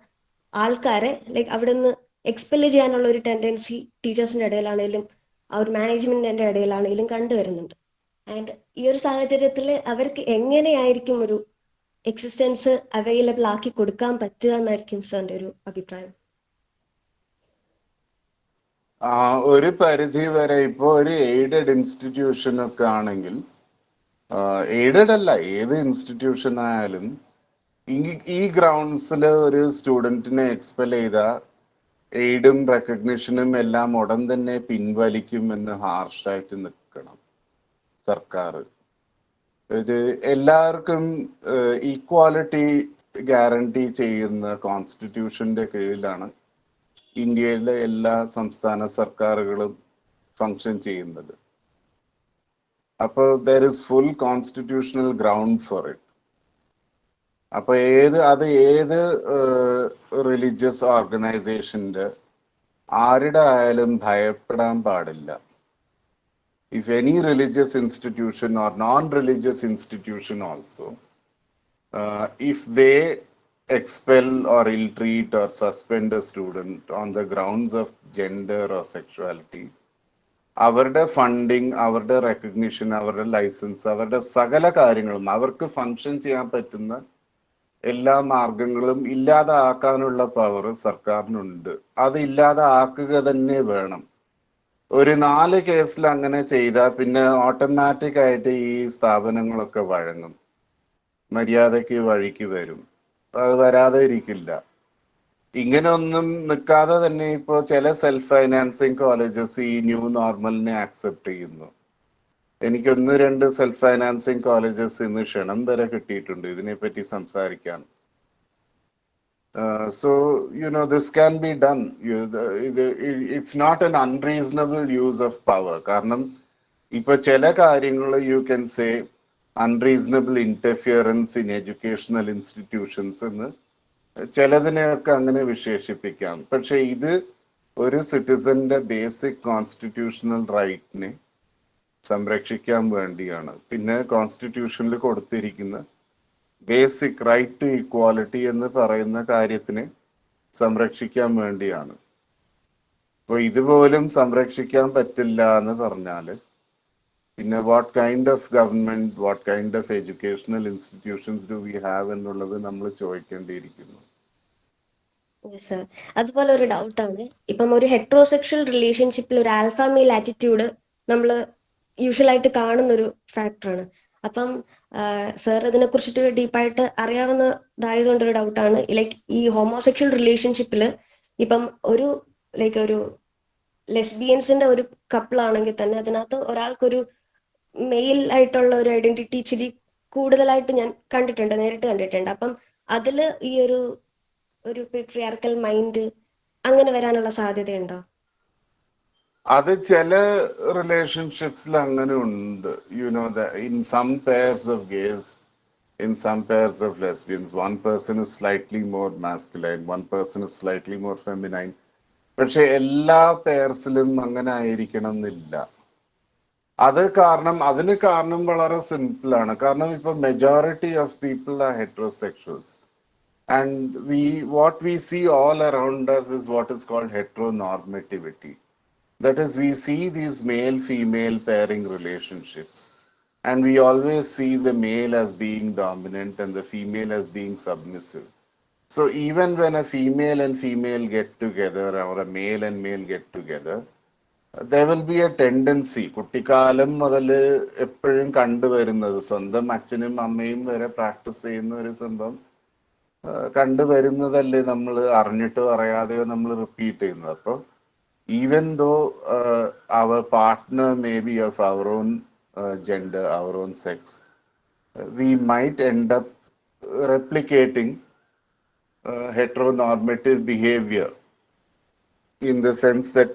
ആൾക്കാരെ ലൈക്ക് അവിടെ നിന്ന് എക്സ്പെല് ചെയ്യാനുള്ള ഒരു ടെൻഡൻസി ടീച്ചേഴ്സിന്റെ ഇടയിലാണെങ്കിലും ആ ഒരു മാനേജ്മെന്റിന്റെ ഇടയിലാണെങ്കിലും കണ്ടുവരുന്നുണ്ട്. ആൻഡ് ഈ ഒരു സാഹചര്യത്തിൽ അവർക്ക് എങ്ങനെയായിരിക്കും ഒരു എക്സിസ്റ്റൻസ് അവൈലബിൾ ആക്കി കൊടുക്കാൻ പറ്റുക എന്നായിരിക്കും സാറിന്റെ ഒരു അഭിപ്രായം? ഒരു പരിധി വരെ ഇപ്പോൾ ഒരു എയ്ഡഡ് ഇൻസ്റ്റിറ്റ്യൂഷൻ ഒക്കെ ആണെങ്കിൽ, എയ്ഡഡ് അല്ല ഏത് ഇൻസ്റ്റിറ്റ്യൂഷൻ ആയാലും ഈ ഗ്രൗണ്ട്സിൽ ഒരു സ്റ്റുഡൻറ്റിനെ എക്സ്പെൽ ചെയ്ത എയ്ഡും റെക്കഗ്നിഷനും എല്ലാം ഉടൻ തന്നെ പിൻവലിക്കും എന്ന് ഹാർഷായിട്ട് നിൽക്കണം സർക്കാർ. ഇത് എല്ലാവർക്കും ഈക്വാലിറ്റി ഗ്യാരണ്ടി ചെയ്യുന്ന കോൺസ്റ്റിറ്റ്യൂഷന്റെ കീഴിലാണ് ഇന്ത്യയിലെ എല്ലാ സംസ്ഥാന സർക്കാരുകളും ഫങ്ഷൻ ചെയ്യുന്നത്. അപ്പോൾ there is full constitutional ground for it. അപ്പൊ ഏത് റിലീജിയസ് ഓർഗനൈസേഷന്റെ ആരുടെ ആയാലും ഭയപ്പെടാൻ പാടില്ല. If any religious institution or non-religious institution also, if they expel or ill-treat or suspend a student on the grounds of gender or sexuality, അവരുടെ funding, അവരുടെ recognition, അവരുടെ licence, അവരുടെ സകല കാര്യങ്ങളും അവർക്ക് ഫങ്ഷൻ ചെയ്യാൻ പറ്റുന്ന എല്ലാ മാർഗങ്ങളും ഇല്ലാതാക്കാനുള്ള പവർ സർക്കാരിനുണ്ട്. അത് ഇല്ലാതാക്കുക തന്നെ വേണം. ഒരു 4 കേസിൽ അങ്ങനെ ചെയ്താൽ പിന്നെ ഓട്ടോമാറ്റിക് ആയിട്ട് ഈ സ്ഥാപനങ്ങളൊക്കെ വഴങ്ങും, മര്യാദയ്ക്ക് വഴിക്ക് വരും. അത് വരാതെ ഇരിക്കില്ല. ഇങ്ങനെ ഒന്നും നിൽക്കാതെ തന്നെ ഇപ്പോൾ ചില സെൽഫ് ഫൈനാൻസിങ് കോളേജസ് ഈ ന്യൂ നോർമലിനെ ആക്സെപ്റ്റ് ചെയ്യുന്നു. എനിക്ക് 1-2 സെൽഫ് ഫൈനാൻസിങ് കോളേജസ് ഇന്ന് ക്ഷണം വരെ കിട്ടിയിട്ടുണ്ട് ഇതിനെപ്പറ്റി സംസാരിക്കാൻ. So this can be done. It's not an unreasonable use of power. കാരണം ഇപ്പൊ ചില കാര്യങ്ങൾ you can say unreasonable interference in educational institutions എന്ന് ചിലതിനെയൊക്കെ അങ്ങനെ വിശേഷിപ്പിക്കാം. പക്ഷെ ഇത് ഒരു സിറ്റിസന്റെ ബേസിക് കോൺസ്റ്റിറ്റ്യൂഷണൽ റൈറ്റിനെ സംരക്ഷിക്കാൻ വേണ്ടിയാണ്. പിന്നെ കോൺസ്റ്റിറ്റ്യൂഷനിൽ കൊടുത്തിരിക്കുന്ന ബേസിക് റൈറ്റ് ടു ഈക്വാലിറ്റി എന്ന് പറയുന്ന കാര്യത്തിനെ സംരക്ഷിക്കാൻ വേണ്ടിയാണ്. അപ്പോൾ ഇതുപോലും സംരക്ഷിക്കാൻ പറ്റില്ല എന്ന് പറഞ്ഞാൽ പിന്നെ what kind of government, what kind of educational institutions do we have എന്നുള്ളത് നമ്മൾ ചോദിക്കേണ്ടിയിരിക്കുന്നു. അതുപോലെ ഒരു ഡൗട്ടാണ്, ഇപ്പം ഒരു ഹെട്രോസെക്ഷൽ റിലേഷൻഷിപ്പിൽ ഒരു ആൽഫ മെയിൽ ആറ്റിറ്റ്യൂഡ് നമ്മൾ യൂഷ്വലായിട്ട് കാണുന്നൊരു ഫാക്ടറാണ്. അപ്പം സാർ ഇതിനെ കുറിച്ചിട്ട് ഡീപ്പായിട്ട് അറിയാവുന്നതായതുകൊണ്ടൊരു ഡൗട്ടാണ്, ലൈക്ക് ഈ ഹോമോസെക്ഷൽ റിലേഷൻഷിപ്പിൽ ഇപ്പം ഒരു ലെസ്ബിയൻസിന്റെ ഒരു കപ്പിളാണെങ്കിൽ തന്നെ അതിനകത്ത് ഒരാൾക്കൊരു മെയിൽ ആയിട്ടുള്ള ഒരു ഐഡന്റിറ്റി ഇച്ചിരി കൂടുതലായിട്ട് ഞാൻ കണ്ടിട്ടുണ്ട്, നേരിട്ട് കണ്ടിട്ടുണ്ട്. അപ്പം അതിൽ ഈ ഒരു പെട്രിയാർക്കൽ മൈൻഡ് അങ്ങനെ വരാനുള്ള സാധ്യതയുണ്ടോ? അത് ചില റിലേഷൻഷിപ്സിൽ അങ്ങനെ ഉണ്ട്. In some pairs of gays, in some pairs of lesbians, one person is slightly more masculine, one person is slightly more feminine. പക്ഷെ എല്ലാ പെയർസിലും അങ്ങനെ ആയിരിക്കണം എന്നില്ല. അതിന് കാരണം വളരെ സിമ്പിൾ ആണ്. കാരണം ഇപ്പൊ majority of people are heterosexuals. And what we see all around us is what is called heteronormativity. That is, we see these male-female pairing relationships, and we always see the male as being dominant and the female as being submissive. So even when a female and female get together, or a male and male get together, there will be a tendency, കുട്ടിക്കാലം മുതൽ എപ്പോഴും കണ്ടുവരുന്നത്, സ്വന്തം അച്ഛനും അമ്മയും വരെ practice ചെയ്യുന്ന ഒരു സംഭവം കണ്ടുവരുന്നതല്ലേ നമ്മൾ അറിഞ്ഞിട്ടോ അറിയാതെയോ നമ്മൾ റിപ്പീറ്റ് ചെയ്യുന്നത്. അപ്പോൾ even though our partner may be of our own gender, our own sex, we might end up replicating heteronormative behavior, in the sense that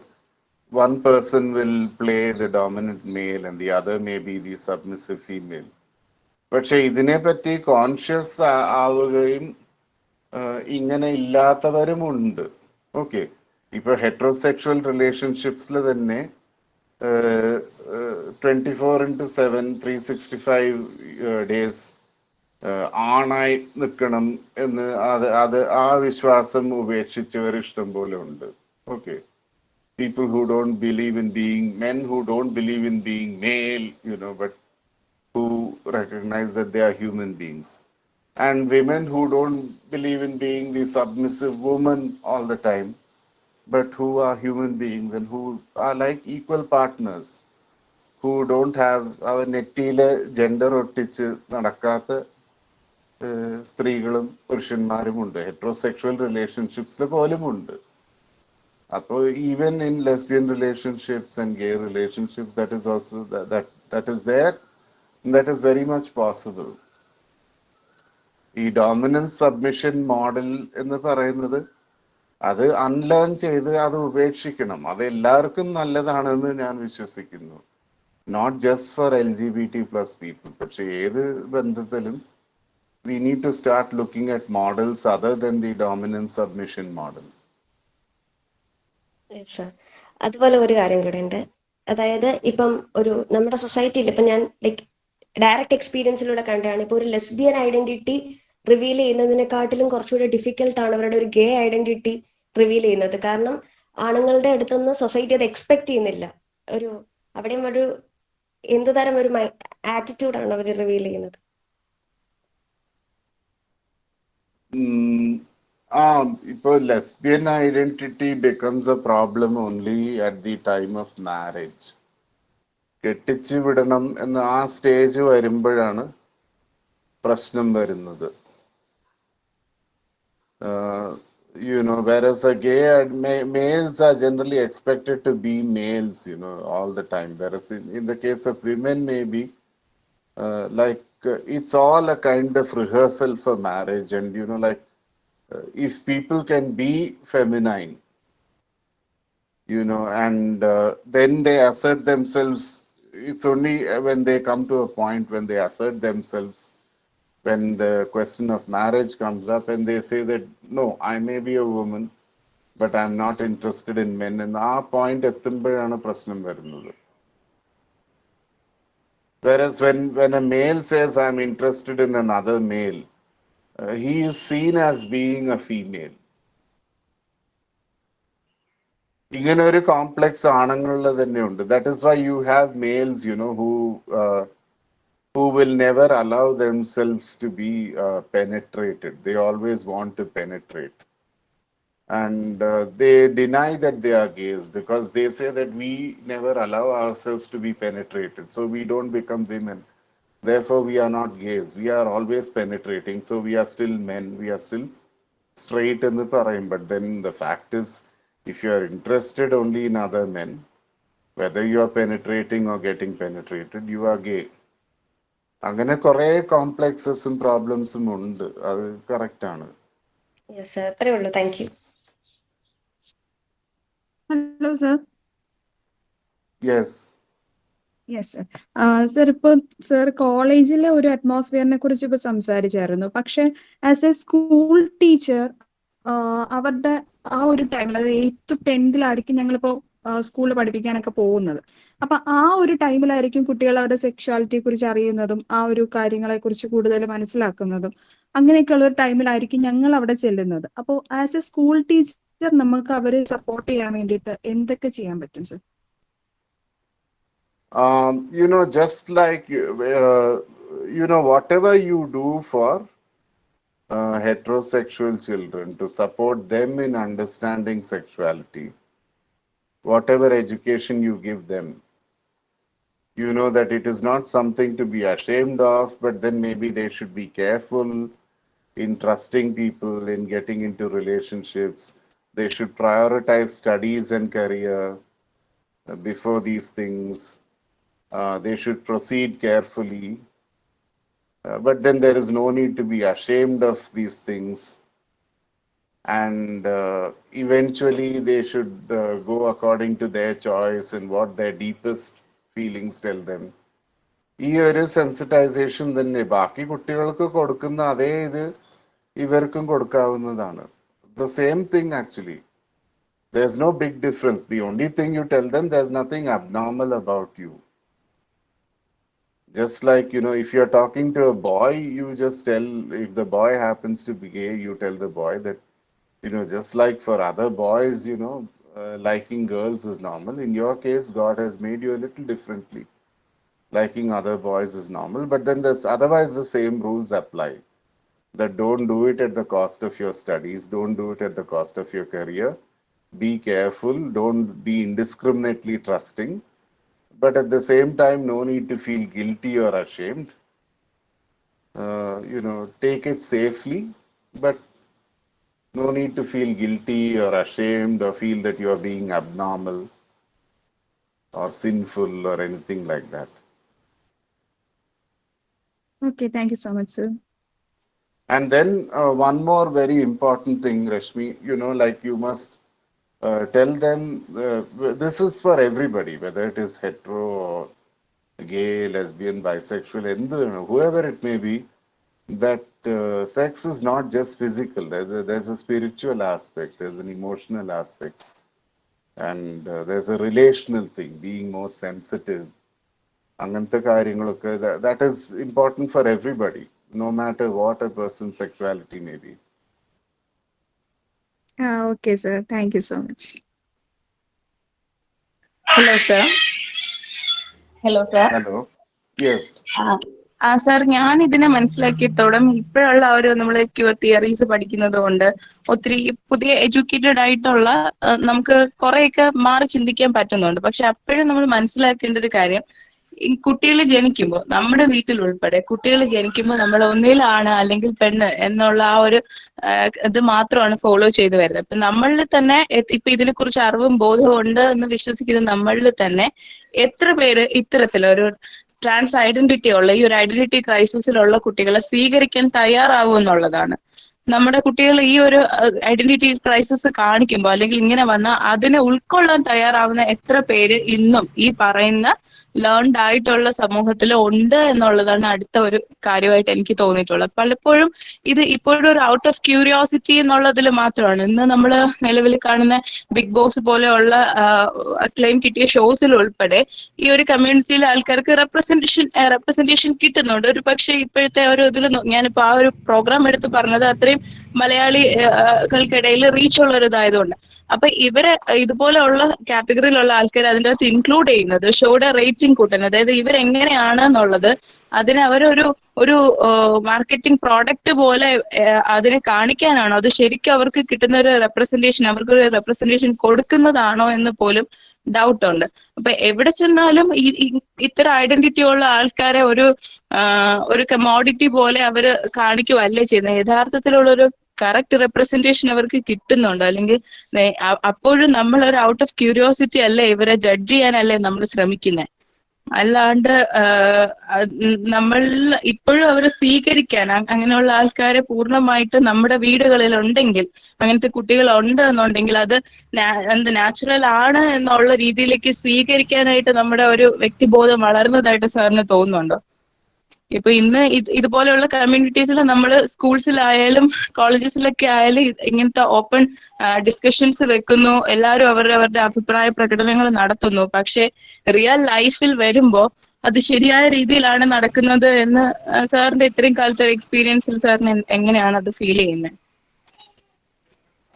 one person will play the dominant male and the other may be the submissive female. പക്ഷെ ഇതിനെപ്പറ്റി conscious ആവുകയും ഇങ്ങനെ ഇല്ലാത്തവരുമുണ്ട്. Okay, ഇപ്പൊ heterosexual റിലേഷൻഷിപ്സിൽ തന്നെ 24/7 365 days ആണായി നിൽക്കണം എന്ന് ആ വിശ്വാസം ഉപേക്ഷിച്ചവർ ഇഷ്ടം പോലെ ഉണ്ട്. Okay, people who don't believe in being men, who don't believe in being male, but who recognize that they are human beings, and women who don't believe in being the submissive woman all the time, but who are human beings and who are like equal partners, who don't have our നെറ്റിയിലെ gender ഒട്ടിച്ച് നടക്കാത്ത സ്ത്രീകളും പുരുഷന്മാരുമുണ്ട്, heterosexual റിലേഷൻഷിപ്സിൽ പോലുമുണ്ട്. അപ്പോൾ even in lesbian relationships and gay relationships that is also that is there, and that is very much possible. ഈ dominance submission model എന്ന് പറയുന്നത് അത് unlearn ചെയ്ത് അത് ഉപേക്ഷിക്കണം. അത് എല്ലാവർക്കും നല്ലതാണെന്ന് ഞാൻ വിശ്വസിക്കുന്നു, not just for LGBT+ people. പക്ഷെ ഏത് ബന്ധത്തിലും we need to start looking at models other than the dominant submission model. അതുപോലെ ഒരു കാര്യം കൂടെ ഉണ്ട്. അതായത് ഇപ്പം നമ്മുടെ സൊസൈറ്റിയിൽ ഇപ്പം ഞാൻ ലൈക്ക് ഡയറക്റ്റ് എക്സ്പീരിയൻസിലൂടെ കണ്ടാണ്, ഇപ്പോൾ ഒരു ലെസ്ബിയൻ ഐഡന്റിറ്റി റിവീൽ ചെയ്യുന്നതിനെക്കാട്ടിലും കുറച്ചുകൂടി ഡിഫിക്കൽട്ടാണ് അവരുടെ ഒരു ഗേ ഐഡന്റിറ്റി റിവീൽ ചെയ്യുന്നത്. കാരണം ആണുങ്ങളുടെ അടുത്തുനിന്ന് സൊസൈറ്റി അത് എക്സ്പെക്ട് ചെയ്യുന്നില്ല. അവിടെയും എന്ത് തരം ഒരു ആറ്റിറ്റ്യൂഡാണ് അവർ റിവീൽ ചെയ്യുന്നത്. ഇപ്പോൾ lesbian identity becomes A problem only at the time of marriage. കെട്ടിച്ചു വിടണം എന്ന ആ സ്റ്റേജ് വരുമ്പോഴാണ് പ്രശ്നം വരുന്നത്. Whereas a gay males are generally expected to be males, all the time. Whereas in the case of women, maybe it's all a kind of rehearsal for marriage. And if people can be feminine, and then they assert themselves, it's only when they come to a point when they assert themselves, when the question of marriage comes up and they say that, no, I may be a woman, but I'm not interested in men. And ആ point എത്തുമ്പോഴാണ് പ്രശ്നം വരുന്നത്. Whereas when a male says, I'm interested in another male, he is seen as being a female. ഇങ്ങനെ ഒരു complex ആണുങ്ങളിൽ തന്നെ ഉണ്ട്. That is why you have males, who will never allow themselves to be penetrated. They always want to penetrate. And they deny that they are gays because they say that we never allow ourselves to be penetrated. So we don't become women. Therefore, we are not gays. We are always penetrating. So we are still men. We are still straight in the parayam. But then the fact is, if you are interested only in other men, whether you are penetrating or getting penetrated, you are gay. അങ്ങനെ കുറെ കോംപ്ലക്സസും പ്രോബ്ലംസും ഉണ്ട്. അത് correct ആണ്. അത്രേ ഉള്ളൂ. Thank you. Hello sir. Yes sir. Sir, ഇപ്പോൾ sir കോളേജിലെ ഒരു അറ്റ്മോസ്ഫിയറിനെ കുറിച്ച് ഇപ്പോൾ സംസാരിച്ചായിരുന്നു. പക്ഷെ ആസ് എ സ്കൂൾ ടീച്ചർ അവരുടെ ആ ഒരു ടൈമിൽ, അത് 8th to 10th ഞങ്ങളിപ്പോൾ സ്കൂളിൽ പഠിപ്പിക്കാനൊക്കെ പോകുന്നത്. അപ്പൊ ആ ഒരു ടൈമിലായിരിക്കും കുട്ടികൾ അവരുടെ സെക്ഷുവാലിറ്റിയെ കുറിച്ച് അറിയുന്നതും ആ ഒരു കാര്യങ്ങളെ കുറിച്ച് കൂടുതൽ മനസ്സിലാക്കുന്നതും. അങ്ങനെയൊക്കെയുള്ള ഒരു ടൈമിലായിരിക്കും ഞങ്ങൾ അവിടെ ചെല്ലുന്നത്. അപ്പോൾ ആസ് എ സ്കൂൾ ടീച്ചർ നമുക്ക് അവരെ സപ്പോർട്ട് ചെയ്യാൻ വേണ്ടിയിട്ട് എന്തൊക്കെ ചെയ്യാൻ പറ്റും sir? Just like, whatever you do for heterosexual children to support them in understanding sexuality, whatever education you give them, you know that it is not something to be ashamed of, but then maybe they should be careful in trusting people, in getting into relationships. They should prioritize studies and career before these things. They should proceed carefully. But then there is no need to be ashamed of these things. And eventually they should go according to their choice and what their deepest feelings tell them. ഈ ഒരു sensitisation തന്നെ ബാക്കി കുട്ടികൾക്ക് കൊടുക്കുന്ന അതേ ഇത് ഇവർക്കും കൊടുക്കാവുന്നതാണ്. The same thing actually. There's no big difference. The only thing you tell them, there's nothing abnormal about you. Just like, if you're talking to a boy, you just tell, if the boy happens to be gay, you tell the boy that, just like for other boys, liking girls is normal. In your case, God has made you a little differently. Liking other boys is normal, but then otherwise the same rules apply. That don't do it at the cost of your studies, don't do it at the cost of your career. Be careful, don't be indiscriminately trusting. But at the same time, no need to feel guilty or ashamed. Take it safely, but no need to feel guilty or ashamed or feel that you are being abnormal or sinful or anything like that. Okay, thank you so much, sir. And then one more very important thing, Rashmi, like you must tell them, this is for everybody, whether it is hetero or gay, lesbian, bisexual, whoever it may be, that sex is not just physical. There's a spiritual aspect, there's an emotional aspect, and there's a relational thing, being more sensitive. അങ്ങനത്തെ കാര്യങ്ങളൊക്കെ that is important for everybody, no matter what a person's sexuality may be. Okay, sir. Thank you so much. Hello, sir. Hello, sir. Hello. Yes. Sir, ഞാൻ ഇതിനെ മനസ്സിലാക്കിയത്തോളം ഇപ്പോഴുള്ള നമ്മൾ theories പഠിക്കുന്നത് കൊണ്ട് ഒത്തിരി പുതിയ എഡ്യൂക്കേറ്റഡ് ആയിട്ടുള്ള നമുക്ക് കുറെയൊക്കെ മാറി ചിന്തിക്കാൻ പറ്റുന്നുണ്ട്. പക്ഷെ അപ്പോഴും നമ്മൾ മനസ്സിലാക്കേണ്ട ഒരു കാര്യം, ഈ കുട്ടികൾ ജനിക്കുമ്പോൾ, നമ്മുടെ വീട്ടിൽ ഉൾപ്പെടെ കുട്ടികൾ ജനിക്കുമ്പോൾ നമ്മൾ ഒന്നിലാണ് അല്ലെങ്കിൽ പെണ്ണ് എന്നുള്ള ആ ഒരു ഇത് മാത്രമാണ് ഫോളോ ചെയ്തു വരുന്നത്. ഇപ്പൊ നമ്മളിൽ തന്നെ ഇപ്പൊ ഇതിനെ കുറിച്ച് അറിവും ബോധവും ഉണ്ട് എന്ന് വിശ്വസിക്കുന്ന നമ്മളിൽ തന്നെ എത്ര പേര് ഇത്തരത്തിലൊരു ട്രാൻസ് ഐഡന്റിറ്റി ഉള്ള ഈ ഒരു ഐഡന്റിറ്റി ക്രൈസിസിലുള്ള കുട്ടികളെ സ്വീകരിക്കാൻ തയ്യാറാവും എന്നുള്ളതാണ്. നമ്മുടെ കുട്ടികൾ ഈ ഒരു ഐഡന്റിറ്റി ക്രൈസിസ് കാണിക്കുമ്പോൾ അല്ലെങ്കിൽ ഇങ്ങനെ വന്നാൽ അതിനെ ഉൾക്കൊള്ളാൻ തയ്യാറാവുന്ന എത്ര പേര് ഇന്നും ഈ പറയുന്ന ലേൺഡ് ആയിട്ടുള്ള സമൂഹത്തിൽ ഉണ്ട് എന്നുള്ളതാണ് അടുത്ത ഒരു കാര്യമായിട്ട് എനിക്ക് തോന്നിയിട്ടുള്ളത്. പലപ്പോഴും ഇത് ഇപ്പോഴും ഒരു ഔട്ട് ഓഫ് ക്യൂരിയോസിറ്റി എന്നുള്ളതിൽ മാത്രമാണ്. ഇന്ന് നമ്മൾ നിലവിൽ കാണുന്ന ബിഗ് ബോസ് പോലെയുള്ള അക്ലെയിം കിട്ടിയ ഷോസിൽ ഉൾപ്പെടെ ഈ ഒരു കമ്മ്യൂണിറ്റിയിലെ ആൾക്കാർക്ക് റെപ്രസെന്റേഷൻ കിട്ടുന്നുണ്ട്. ഒരു പക്ഷേ ഇപ്പോഴത്തെ ഒരു ഇതിൽ ഞാനിപ്പോ ആ ഒരു പ്രോഗ്രാം എടുത്ത് പറഞ്ഞത് അത്രയും മലയാളികൾക്കിടയിൽ റീച്ച് ഉള്ള ഒരു ഇതായതുകൊണ്ട്. അപ്പൊ ഇവരെ ഇതുപോലെയുള്ള കാറ്റഗറിയിലുള്ള ആൾക്കാർ അതിൻ്റെ അകത്ത് ഇൻക്ലൂഡ് ചെയ്യുന്നത് ഷോയുടെ റേറ്റിംഗ് കൂട്ടാൻ, അതായത് ഇവരെങ്ങനെയാണ് എന്നുള്ളത് അതിനെ ഒരു മാർക്കറ്റിംഗ് പ്രോഡക്റ്റ് പോലെ അതിനെ കാണിക്കാനാണോ, അത് ശരിക്കും അവർക്ക് കിട്ടുന്ന ഒരു റെപ്രസെന്റേഷൻ, അവർക്കൊരു റെപ്രസെന്റേഷൻ കൊടുക്കുന്നതാണോ എന്ന് പോലും ഡൗട്ട് ഉണ്ട്. അപ്പൊ എവിടെ ചെന്നാലും ഇത്തരം ഐഡന്റിറ്റി ഉള്ള ആൾക്കാരെ ഒരു കമോഡിറ്റി പോലെ അവര് കാണിക്കുവല്ലേ ചെയ്യുന്നത്. യഥാർത്ഥത്തിലുള്ള ഒരു കറക്റ്റ് റെപ്രസെന്റേഷൻ അവർക്ക് കിട്ടുന്നുണ്ട്. അല്ലെങ്കിൽ അപ്പോഴും നമ്മൾ ഒരു ഔട്ട് ഓഫ് ക്യൂരിയോസിറ്റി അല്ലേ ഇവരെ ജഡ്ജ് ചെയ്യാനല്ലേ നമ്മൾ ശ്രമിക്കുന്നത്. അല്ലാണ്ട് നമ്മൾ ഇപ്പോഴും അവരെ സ്വീകരിക്കാൻ അങ്ങനെയുള്ള ആൾക്കാരെ പൂർണ്ണമായിട്ട് നമ്മുടെ വീടുകളിൽ ഉണ്ടെങ്കിൽ, അങ്ങനത്തെ കുട്ടികൾ ഉണ്ട് എന്നുണ്ടെങ്കിൽ അത് നാച്ചുറൽ ആണ് എന്നുള്ള രീതിയിലേക്ക് സ്വീകരിക്കാനായിട്ട് നമ്മുടെ ഒരു വ്യക്തിബോധം വളർന്നതായിട്ട് സാറിന് തോന്നുന്നുണ്ടോ? ഇപ്പൊ ഇന്ന് ഇതുപോലെയുള്ള കമ്മ്യൂണിറ്റീസിൽ നമ്മൾ സ്കൂൾസിലായാലും കോളേജസിലൊക്കെ ആയാലും ഇങ്ങനത്തെ ഓപ്പൺ ഡിസ്കഷൻസ് വെക്കുന്നു, എല്ലാവരും അവരുടെ അഭിപ്രായ പ്രകടനങ്ങൾ നടത്തുന്നു. പക്ഷെ റിയൽ ലൈഫിൽ വരുമ്പോ അത് ശരിയായ രീതിയിലാണ് നടക്കുന്നത് എന്ന് സാറിന്റെ ഇത്രയും കാലത്തെ എക്സ്പീരിയൻസിൽ സാറിന് എങ്ങനെയാണ് അത് ഫീൽ ചെയ്യുന്നത്?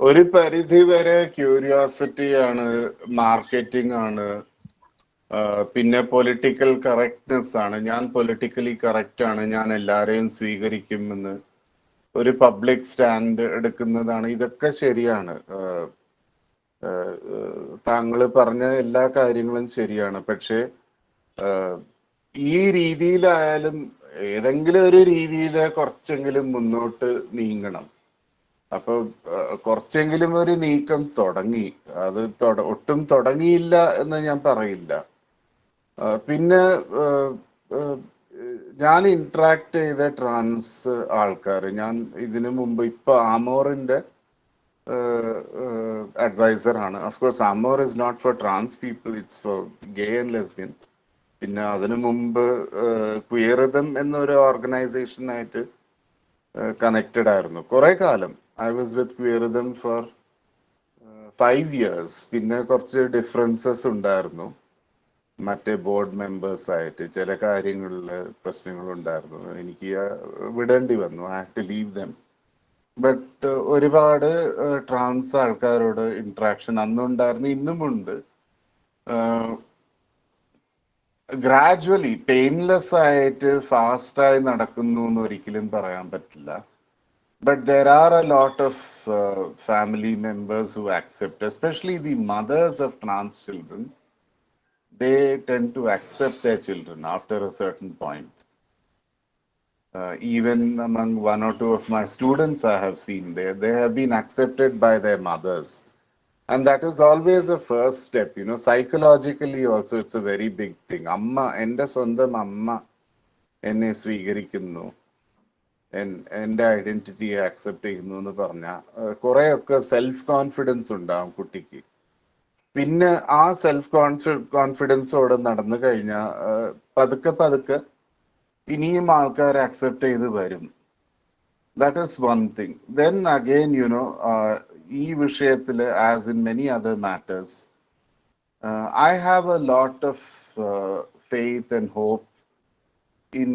ഒരു പരിധി വരെ ക്യൂരിയോസിറ്റി ആണ്, മാർക്കറ്റിംഗ് ആണ്, പിന്നെ പൊളിറ്റിക്കൽ കറക്റ്റ്നെസ് ആണ്. ഞാൻ പൊളിറ്റിക്കലി കറക്റ്റ് ആണ്, ഞാൻ എല്ലാവരെയും സ്വീകരിക്കുമെന്ന് ഒരു പബ്ലിക് സ്റ്റാൻഡ് എടുക്കുന്നതാണ്. ഇതൊക്കെ ശരിയാണ്. താങ്കൾ പറഞ്ഞ എല്ലാ കാര്യങ്ങളും ശരിയാണ്. പക്ഷേ ഈ രീതിയിലായാലും ഏതെങ്കിലും ഒരു രീതിയിൽ കുറച്ചെങ്കിലും മുന്നോട്ട് നീങ്ങണം. അപ്പൊ കുറച്ചെങ്കിലും ഒരു നീക്കം തുടങ്ങി. അത് ഒട്ടും തുടങ്ങിയില്ല എന്ന് ഞാൻ പറയില്ല. പിന്നെ ഞാൻ ഇന്ററാക്ട് ചെയ്ത ട്രാൻസ് ആൾക്കാർ, ഞാൻ ഇതിനു മുമ്പ് ഇപ്പൊ ആമോറിന്റെ അഡ്വൈസർ ആണ്. Of course Amor is not for trans people, it's for gay and lesbian. പിന്നെ അതിനു മുമ്പ് ക്വിയറിതം എന്നൊരു ഓർഗനൈസേഷനായിട്ട് കണക്റ്റഡ് ആയിരുന്നു കുറെ കാലം. I was with Queerythm for 5 years. പിന്നെ കുറച്ച് ഡിഫറൻസസ് ഉണ്ടായിരുന്നു മറ്റേ ബോർഡ് മെമ്പേഴ്സ് ആയിട്ട്. ചില കാര്യങ്ങളിൽ പ്രശ്നങ്ങളുണ്ടായിരുന്നു, എനിക്ക് വിടേണ്ടി വന്നു. I have to leave them. But ഒരുപാട് ട്രാൻസ് ആൾക്കാരോട് ഇന്ററാക്ഷൻ അന്നുണ്ടായിരുന്നു, ഇന്നുമുണ്ട്. ഗ്രാജുവലി പെയിൻലെസ് ആയിട്ട് ഫാസ്റ്റായി നടക്കുന്നു എന്ന് ഒരിക്കലും പറയാൻ പറ്റില്ല. But there are a lot of family members who accept, especially the mothers of trans children. They tend to accept their children after a certain point. Even among 1 or 2 of my students I have seen, they have been accepted by their mothers. And that is always a first step, you know. Psychologically also it's a very big thing. Amma, ende sondam amma enne സ്വീകരിക്കുന്നു, എൻ്റെ ഐഡന്റിറ്റിയെ accept ചെയ്യുന്നു എന്ന് പറഞ്ഞാൽ കുറേയൊക്കെ self confidence ഉണ്ടാവും കുട്ടിക്ക്. പിന്നെ ആ സെൽഫ് കോൺഫിഡൻസോടെ നടന്നു കഴിഞ്ഞാൽ പതുക്കെ പതുക്കെ ഇനിയും ആൾക്കാരെ അക്സെപ്റ്റ് ചെയ്ത് വരും. That is one thing. Then again you know, ഈ വിഷയത്തിൽ as in many other matters, I have a lot of faith and hope in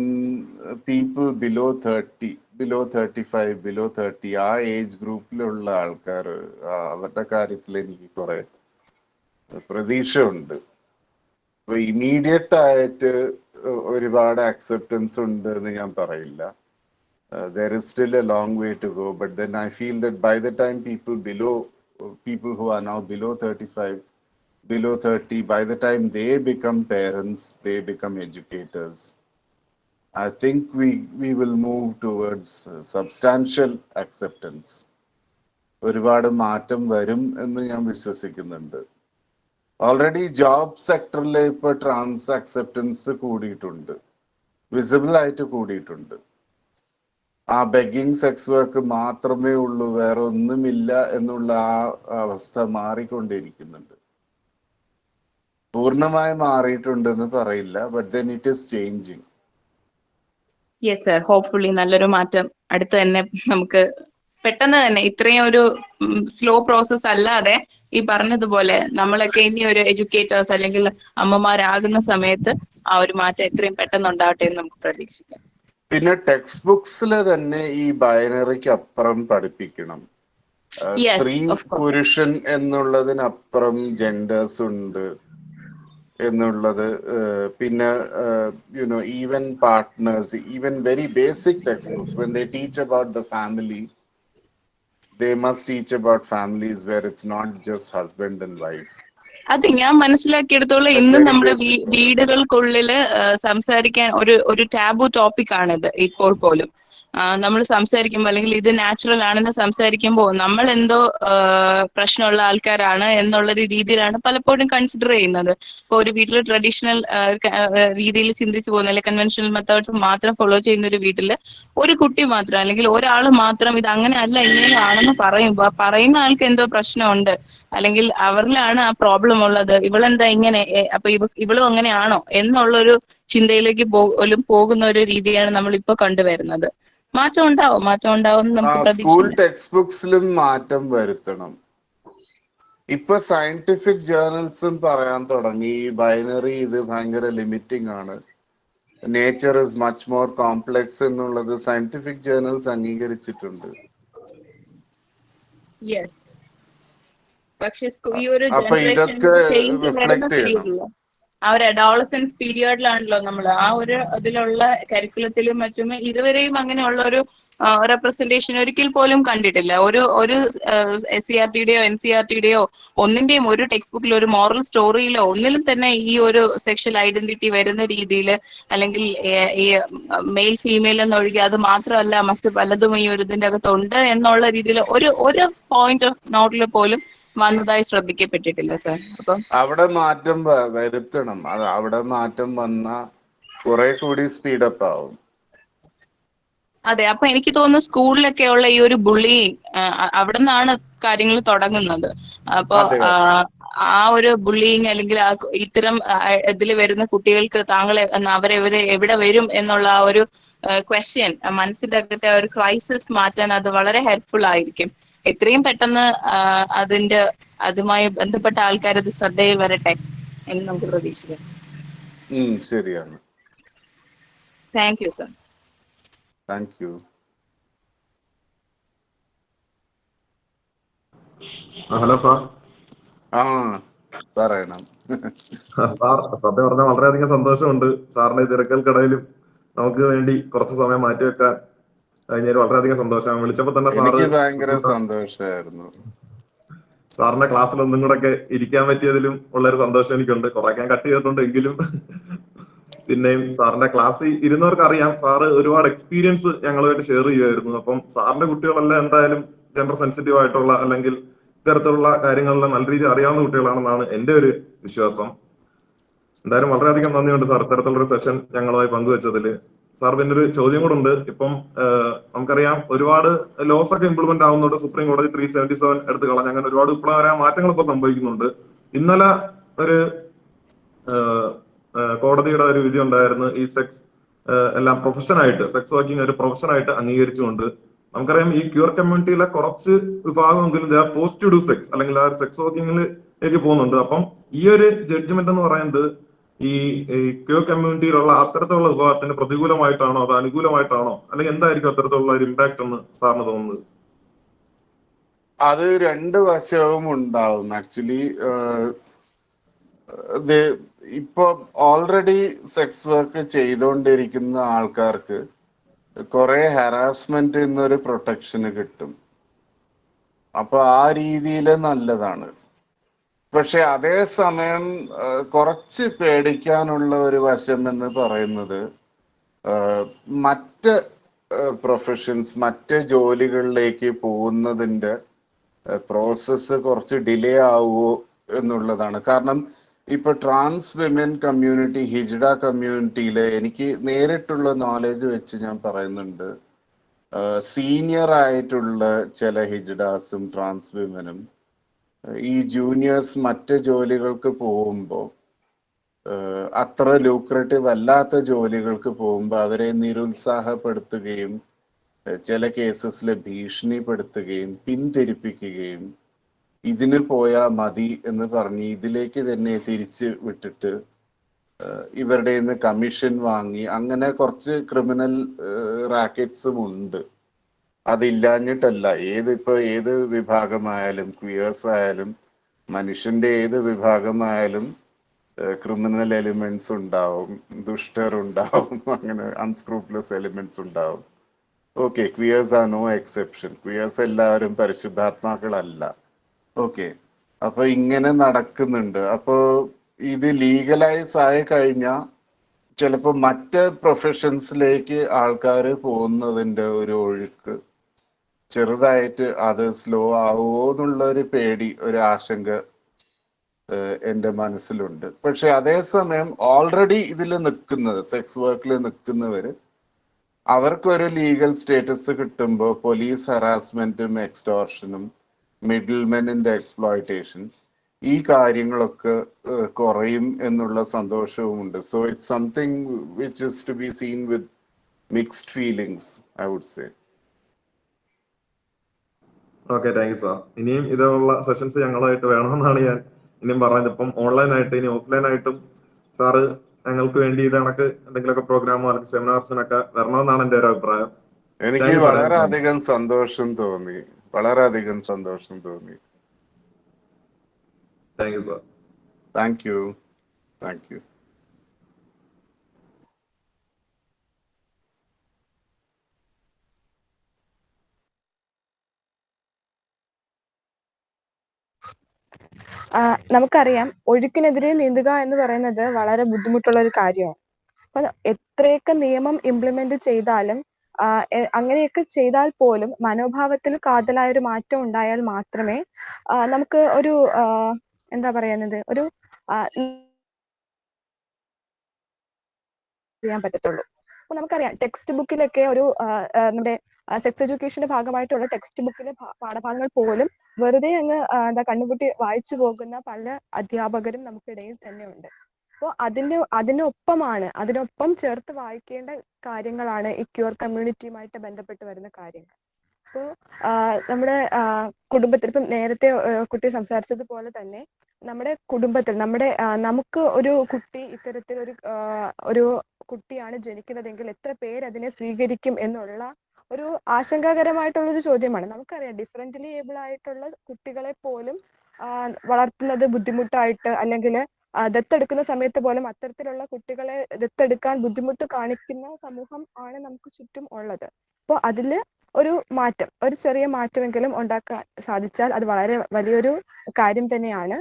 people below 30, below 35, below 30, ആ ഏജ് ഗ്രൂപ്പിലുള്ള ആൾക്കാർ, അവരുടെ കാര്യത്തിൽ എനിക്ക് കുറെ പ്രതീക്ഷ ഉണ്ട്. ഇപ്പൊ ഇമീഡിയറ്റ് ആയിട്ട് ഒരുപാട് അക്സെപ്റ്റൻസ് ഉണ്ട് എന്ന് ഞാൻ പറയില്ല. there is still a long way to go, but then I feel that by the time people who are now below 35, below 30, by the time they become parents, they become educators, I think we will move towards substantial acceptance. ഒരുപാട് മാറ്റം വരും എന്ന് ഞാൻ വിശ്വസിക്കുന്നുണ്ട്. Already job സെക്ടറിൽ ഇപ്പൊ trans acceptance കൂടിയിട്ടുണ്ട്, visible ആയിട്ട് കൂടിയിട്ടുണ്ട്. ആ ബെഗിങ് സെക്സ് വർക്ക് മാത്രമേ ഉള്ളൂ, വേറെ ഒന്നുമില്ല എന്നുള്ള ആ അവസ്ഥ മാറിക്കൊണ്ടിരിക്കുന്നുണ്ട്. പൂർണ്ണമായി മാറിയിട്ടുണ്ടെന്ന് പറയില്ല, but then it is changing. Yes sir, hopefully നല്ലൊരു മാറ്റം അടുത്ത് തന്നെ നമുക്ക് പെട്ടെന്ന് തന്നെ, ഇത്രയും ഒരു സ്ലോ പ്രോസസ് അല്ലാതെ ഈ പറഞ്ഞതുപോലെ നമ്മളൊക്കെ ഇനി ഒരു എഡ്യൂക്കേറ്റേഴ്സ് അല്ലെങ്കിൽ അമ്മമാരാകുന്ന സമയത്ത് ആ ഒരു മാറ്റം എത്രയും പെട്ടെന്ന് ഉണ്ടാവട്ടെ എന്ന് നമുക്ക് പ്രതീക്ഷിക്കാം. പിന്നെ ടെക്സ്റ്റ് ബുക്സിൽ തന്നെ ഈ ബൈനറിക്ക് അപ്പുറം പഠിപ്പിക്കണം. സ്ത്രീ പുരുഷൻ എന്നുള്ളതിനപ്പുറം ജെൻഡേഴ്സ് ഉണ്ട് എന്നുള്ളത്. പിന്നെ you know, even partners, even very basic textbooks when they teach about the family, they must teach about families where it's not just husband and wife. അത് ഞാൻ മനസ്സിലാക്കിയെടുത്തോളം ഇന്ന് നമ്മുടെ വീടുകൾക്കുള്ളില് സംസാരിക്കാൻ ഒരു ടാബു ടോപ്പിക് ആണിത് ഇപ്പോൾ പോലും. നമ്മൾ സംസാരിക്കുമ്പോൾ അല്ലെങ്കിൽ ഇത് നാച്ചുറൽ ആണെന്ന് സംസാരിക്കുമ്പോൾ നമ്മൾ എന്തോ പ്രശ്നമുള്ള ആൾക്കാരാണ് എന്നുള്ളൊരു രീതിയിലാണ് പലപ്പോഴും കൺസിഡർ ചെയ്യുന്നത്. ഇപ്പോൾ ഒരു വീട്ടിൽ ട്രഡീഷണൽ രീതിയിൽ ചിന്തിച്ചു പോകുന്ന അല്ലെങ്കിൽ കൺവെൻഷണൽ മെത്തേഡ്സ് മാത്രം ഫോളോ ചെയ്യുന്ന ഒരു വീട്ടിൽ ഒരു കുട്ടി മാത്രം അല്ലെങ്കിൽ ഒരാൾ മാത്രം ഇത് അങ്ങനെ അല്ല ഇങ്ങനെയാണെന്ന് പറയുമ്പോൾ ആ പറയുന്ന ആൾക്ക് എന്തോ പ്രശ്നമുണ്ട്, അല്ലെങ്കിൽ അവരിലാണ് ആ പ്രോബ്ലം ഉള്ളത്, ഇവളെന്താ ഇങ്ങനെ, അപ്പൊ ഇവളും അങ്ങനെയാണോ എന്നുള്ളൊരു ചിന്തയിലേക്ക് പോലും പോകുന്ന ഒരു രീതിയാണ് നമ്മൾ ഇപ്പൊ കണ്ടുവരുന്നത്. മാറ്റം ഉണ്ടാവും എന്ന് നമുക്ക് സ്കൂൾ പ്രതീക്ഷിക്കാം. ടെക്സ്റ്റ് ബുക്സിലും മാറ്റം വരുത്തണം. ഇപ്പൊ സയന്റിഫിക് ജേർണൽസും പറയാൻ തുടങ്ങി ബൈനറി ഇത് ഭയങ്കര ലിമിറ്റിംഗ് ആണ്, nature is much more complex എന്നുള്ളത് സയന്റിഫിക് ജേർണൽസ് അംഗീകരിച്ചിട്ടുണ്ട്. പക്ഷെ ഈ ഒരു അപ്പൊ ജനറേഷൻ ഇതൊക്കെ ചേഞ്ച് വരുന്ന റിഫ്ലക്ട് ചെയ്യണം. പീരീഡില് ആ ഒരു അഡോളസൻസ് പീരിയഡിലാണല്ലോ നമ്മൾ ആ ഒരു ഇതിലുള്ള കരിക്കുലത്തിലും മറ്റും ഇതുവരെയും അങ്ങനെയുള്ള ഒരു റെപ്രസെന്റേഷൻ ഒരിക്കൽ പോലും കണ്ടിട്ടില്ല. ഒരു SCRTയുടെയോ NCRTയുടെയോ ഒന്നിന്റെയും ഒരു ടെക്സ്റ്റ് ബുക്കിൽ ഒരു മോറൽ സ്റ്റോറിയിലോ ഒന്നിലും തന്നെ ഈ ഒരു സെക്ഷൽ ഐഡന്റിറ്റി വരുന്ന രീതിയിൽ, അല്ലെങ്കിൽ ഈ മെയിൽ ഫീമെയിൽ എന്നൊഴികെ അത് മാത്രമല്ല മറ്റു പലതും ഈ ഒരു ഇതിന്റെ അകത്തുണ്ട് എന്നുള്ള രീതിയിൽ ഒരു പോയിന്റ് ഓഫ് നോട്ടിൽ പോലും വന്നതായി ശ്രദ്ധിക്കപ്പെട്ടിട്ടില്ല സർ. അപ്പം അവിടെ മാറ്റം വരുത്തണം. അത് അവിടെ മാറ്റം വന്ന കുറെ കൂടി സ്പീഡപ്പ് ആവും. അതെ, അപ്പൊ എനിക്ക് തോന്നുന്നു സ്കൂളിലൊക്കെ ഉള്ള ഈ ഒരു ബുള്ളിങ് അവിടെ നിന്നാണ് കാര്യങ്ങൾ തുടങ്ങുന്നത്. അപ്പൊ അതെ ആ ഒരു ബുള്ളിങ് അല്ലെങ്കിൽ ഇത്തരം ഇതിൽ വരുന്ന കുട്ടികൾക്ക് അവരെ എവിടെ വരും എന്നുള്ള ആ ഒരു ക്വസ്റ്റ്യൻ, മനസ്സിന്റെ അകത്തെ ഒരു ക്രൈസിസ് മാറ്റാൻ അത് വളരെ ഹെൽപ്ഫുൾ ആയിരിക്കും. എത്രയും പെട്ടെന്ന് അതുമായി ബന്ധപ്പെട്ട ആൾക്കാർ അത് ശ്രദ്ധയിൽ വരട്ടെ എന്ന് നമുക്ക് പ്രതീക്ഷിക്കാം. ശരിയാണ്. Thank you sir. Thank you. Hello sir. പറയണം സാർ. സത്യം പറഞ്ഞാൽ വളരെയധികം സന്തോഷമുണ്ട് സാറിന്റെ തിരക്കൽക്കിടയിലും നമുക്ക് വേണ്ടി കുറച്ച് സമയം മാറ്റിവെക്കാൻ കഴിഞ്ഞാൽ വളരെയധികം സന്തോഷമാണ്. വിളിച്ചപ്പോ തന്നെ എനിക്ക് ഭയങ്കര സന്തോഷമായിരുന്നു. സാറിന്റെ ക്ലാസ്സിൽ ഒന്നും കൂടെ ഒക്കെ ഇരിക്കാൻ പറ്റിയതിലും ഉള്ളൊരു സന്തോഷം എനിക്കുണ്ട്. കുറെ ഞാൻ കട്ട് ചെയ്തിട്ടുണ്ട് എങ്കിലും പിന്നെയും സാറിന്റെ ക്ലാസ്സിൽ ഇരുന്നവർക്ക് അറിയാം സാറ് ഒരുപാട് എക്സ്പീരിയൻസ് ഞങ്ങളുമായിട്ട് ഷെയർ ചെയ്യുമായിരുന്നു. അപ്പം സാറിന്റെ കുട്ടികളെല്ലാം എന്തായാലും ജെൻഡർ സെൻസിറ്റീവ് ആയിട്ടുള്ള അല്ലെങ്കിൽ ഇത്തരത്തിലുള്ള കാര്യങ്ങളെല്ലാം നല്ല രീതിയിൽ അറിയാവുന്ന കുട്ടികളാണെന്നാണ് എന്റെ ഒരു വിശ്വാസം. എന്തായാലും വളരെയധികം നന്ദിയുണ്ട് സാർ ഇത്തരത്തിലുള്ള ഒരു സെഷൻ ഞങ്ങളുമായി പങ്കുവെച്ചതിൽ. സാർ പിന്നെ ഒരു ചോദ്യം കൂടെ ഉണ്ട്. ഇപ്പം നമുക്കറിയാം ഒരുപാട് ലോസ് ഒക്കെ ഇംപ്ലിമെന്റ് ആവുന്നുണ്ട്. സുപ്രീം കോടതി 377 എടുത്ത് കളഞ്ഞ് അങ്ങനെ ഒരുപാട് വിപ്ലവകരമായ മാറ്റങ്ങൾ ഇപ്പൊ സംഭവിക്കുന്നുണ്ട്. ഇന്നലെ ഒരു കോടതിയുടെ ഒരു വിധി ഉണ്ടായിരുന്നു, ഈ സെക്സ് എല്ലാം പ്രൊഫഷനായിട്ട്, സെക്സ് വർക്കിംഗ് ഒരു പ്രൊഫഷനായിട്ട് അംഗീകരിച്ചുകൊണ്ട്. നമുക്കറിയാം ഈ ക്യൂർ കമ്മ്യൂണിറ്റിയിലെ കുറച്ച് വിഭാഗമെങ്കിലും they are forced to do sex, അല്ലെങ്കിൽ ആ ഒരു സെക്സ് വർക്കിംഗിലേക്ക് പോകുന്നുണ്ട്. അപ്പം ഈ ഒരു ജഡ്ജ്മെന്റ് എന്ന് പറയുന്നത് ഈ ക്യൂർ കമ്മ്യൂണിറ്റിയിലുള്ള അത്തരത്തിലുള്ള വിഭാഗത്തിന് പ്രതികൂലമായിട്ടാണോ അതോ അനുകൂലമായിട്ടാണോ, അല്ലെങ്കിൽ എന്തായിരിക്കും അത്തരത്തിലുള്ള ഒരു ഇമ്പാക്ട് എന്ന് സാറിന് തോന്നുന്നത്? അത് രണ്ട് വശവും ഉണ്ടാവും. ആക്ച്വലി ഇപ്പൊ ഓൾറെഡി സെക്സ് വർക്ക് ചെയ്തുകൊണ്ടിരിക്കുന്ന ആൾക്കാർക്ക് കുറെ ഹറാസ്മെന്റ് എന്നൊരു പ്രൊട്ടക്ഷന് കിട്ടും. അപ്പൊ ആ രീതിയിൽ നല്ലതാണ്. പക്ഷെ അതേസമയം കുറച്ച് പേടിക്കാനുള്ള ഒരു വശം എന്ന് പറയുന്നത് മറ്റ് പ്രൊഫഷൻസ്, മറ്റ് ജോലികളിലേക്ക് പോകുന്നതിൻ്റെ പ്രോസസ്സ് കുറച്ച് ഡിലേ ആവുമോ എന്നുള്ളതാണ്. കാരണം ഇപ്പൊ ട്രാൻസ് വിമൻ കമ്മ്യൂണിറ്റി, ഹിജ്ഡ കമ്മ്യൂണിറ്റിയിലെ എനിക്ക് നേരിട്ടുള്ള നോളജ് വെച്ച് ഞാൻ പറയുന്നുണ്ട്, സീനിയർ ആയിട്ടുള്ള ചില ഹിജ്ഡാസും ട്രാൻസ് വിമനും ഈ ജൂനിയേഴ്സ് മറ്റ് ജോലികൾക്ക് പോകുമ്പോൾ, അത്ര ലൂക്രേറ്റീവ് അല്ലാത്ത ജോലികൾക്ക് പോകുമ്പോൾ അവരെ നിരുത്സാഹപ്പെടുത്തുകയും ചില കേസസിൽ ഭീഷണിപ്പെടുത്തുകയും പിന്തിരിപ്പിക്കുകയും ഇതിന് പോയാൽ മതി എന്ന് പറഞ്ഞ് ഇതിലേക്ക് തന്നെ തിരിച്ച് വിട്ടിട്ട് ഇവരുടെ നിന്ന് കമ്മീഷൻ വാങ്ങി അങ്ങനെ കുറച്ച് ക്രിമിനൽ റാക്കറ്റ്സും ഉണ്ട്. അതില്ലാഞ്ഞിട്ടല്ല. ഏത് വിഭാഗമായാലും, ക്വിയേഴ്സ് ആയാലും, മനുഷ്യന്റെ ഏത് വിഭാഗമായാലും ക്രിമിനൽ എലിമെന്റ്സ് ഉണ്ടാവും, ദുഷ്ടരുണ്ടാവും, അങ്ങനെ അൺസ്ക്രൂപ്ലെസ് എലിമെന്റ്സ് ഉണ്ടാവും. Okay, queers are no exception. Queers എല്ലാവരും പരിശുദ്ധാത്മാക്കളല്ല. ഓക്കെ, അപ്പൊ ഇങ്ങനെ നടക്കുന്നുണ്ട്. അപ്പോ ഇത് ലീഗലൈസ് ആയി കഴിഞ്ഞാൽ ചിലപ്പോൾ മറ്റ് പ്രൊഫഷൻസിലേക്ക് ആൾക്കാർ പോകുന്നതിൻ്റെ ഒരു ഒഴുക്ക് ചെറുതായിട്ട് അത് സ്ലോ ആവുമോ എന്നുള്ള ഒരു പേടി, ഒരു ആശങ്ക എൻ്റെ മനസ്സിലുണ്ട്. പക്ഷെ അതേസമയം ഓൾറെഡി ഇതിൽ നിൽക്കുന്നത്, സെക്സ് വർക്കിൽ നിൽക്കുന്നവർ, അവർക്കൊരു ലീഗൽ സ്റ്റേറ്റസ് കിട്ടുമ്പോൾ പോലീസ് ഹറാസ്മെന്റും എക്സ്റ്റോർഷനും മിഡിൽമെനിന്റെ എക്സ്പ്ലോയിറ്റേഷൻ, ഈ കാര്യങ്ങളൊക്കെ കുറയും എന്നുള്ള സന്തോഷവുമുണ്ട്. So it's something which is to be seen with mixed feelings, I would say. Okay, thank you sir. ഇനിയും ഇതുപോലുള്ള സെഷൻസ് ഞങ്ങളായിട്ട് വേണമെന്നാണ് ഞാൻ ഇനിയും പറഞ്ഞത്. ഇപ്പം ഓൺലൈനായിട്ട് ഇനി ഓഫ്ലൈനായിട്ടും സാറ് ഞങ്ങൾക്ക് വേണ്ടി ഇത് കണക്ക് എന്തെങ്കിലുമൊക്കെ പ്രോഗ്രാമോ അല്ലെങ്കിൽ സെമിനാർസിനൊക്കെ വരണമെന്നാണ് എൻ്റെ ഒരു അഭിപ്രായം. എനിക്ക് വളരെയധികം സന്തോഷം തോന്നി, വളരെയധികം സന്തോഷം തോന്നി. Thank you sir. Thank you, thank you. നമുക്കറിയാം, ഒഴുക്കിനെതിരെ നീന്തുക എന്ന് പറയുന്നത് വളരെ ബുദ്ധിമുട്ടുള്ള ഒരു കാര്യമാണ്. അപ്പൊ എത്രയൊക്കെ നിയമം ഇംപ്ലിമെന്റ് ചെയ്താലും അങ്ങനെയൊക്കെ ചെയ്താൽ പോലും മനോഭാവത്തിൽ കാതലായ ഒരു മാറ്റം ഉണ്ടായാൽ മാത്രമേ നമുക്ക് ഒരു എന്താ പറയുന്നത്, ഒരു ചെയ്യാൻ പറ്റത്തുള്ളൂ. അപ്പൊ നമുക്കറിയാം, ടെക്സ്റ്റ് ബുക്കിലൊക്കെ ഒരു നമ്മുടെ സെക്സ് എഡ്യൂക്കേഷന്റെ ഭാഗമായിട്ടുള്ള ടെക്സ്റ്റ് ബുക്കിലെ പാഠഭാഗങ്ങൾ പോലും വെറുതെ അങ്ങ് കണ്ണുപൂട്ടി വായിച്ചു പോകുന്ന പല അധ്യാപകരും നമുക്കിടയിൽ തന്നെ ഉണ്ട്. അപ്പോൾ അതിനൊപ്പം ചേർത്ത് വായിക്കേണ്ട കാര്യങ്ങളാണ് ഈ ക്യൂർ കമ്മ്യൂണിറ്റിയുമായിട്ട് ബന്ധപ്പെട്ട് വരുന്ന കാര്യങ്ങൾ. അപ്പോൾ നമ്മുടെ കുടുംബത്തിൽ, ഇപ്പം നേരത്തെ കുട്ടി സംസാരിച്ചതുപോലെ തന്നെ, നമ്മുടെ കുടുംബത്തിൽ നമുക്ക് ഒരു കുട്ടി ഇത്തരത്തിൽ ഒരു കുട്ടിയാണ് ജനിക്കുന്നതെങ്കിൽ എത്ര പേര് അതിനെ സ്വീകരിക്കും എന്നുള്ള ഒരു ആശങ്കാകരമായിട്ടുള്ളൊരു ചോദ്യമാണ്. നമുക്കറിയാം, ഡിഫറൻ്റ്ലി ഏബിൾ ആയിട്ടുള്ള കുട്ടികളെ പോലും വളർത്തുന്നത് ബുദ്ധിമുട്ടായിട്ട്, അല്ലെങ്കിൽ ദത്തെടുക്കുന്ന സമയത്ത് പോലും അത്തരത്തിലുള്ള കുട്ടികളെ ദത്തെടുക്കാൻ ബുദ്ധിമുട്ട് കാണിക്കുന്ന സമൂഹം ആണ് നമുക്ക് ചുറ്റും ഉള്ളത്. അപ്പോൾ അതിൽ ഒരു മാറ്റം, ഒരു ചെറിയ മാറ്റമെങ്കിലും ഉണ്ടാക്കാൻ സാധിച്ചാൽ അത് വളരെ വലിയൊരു കാര്യം തന്നെയാണ്.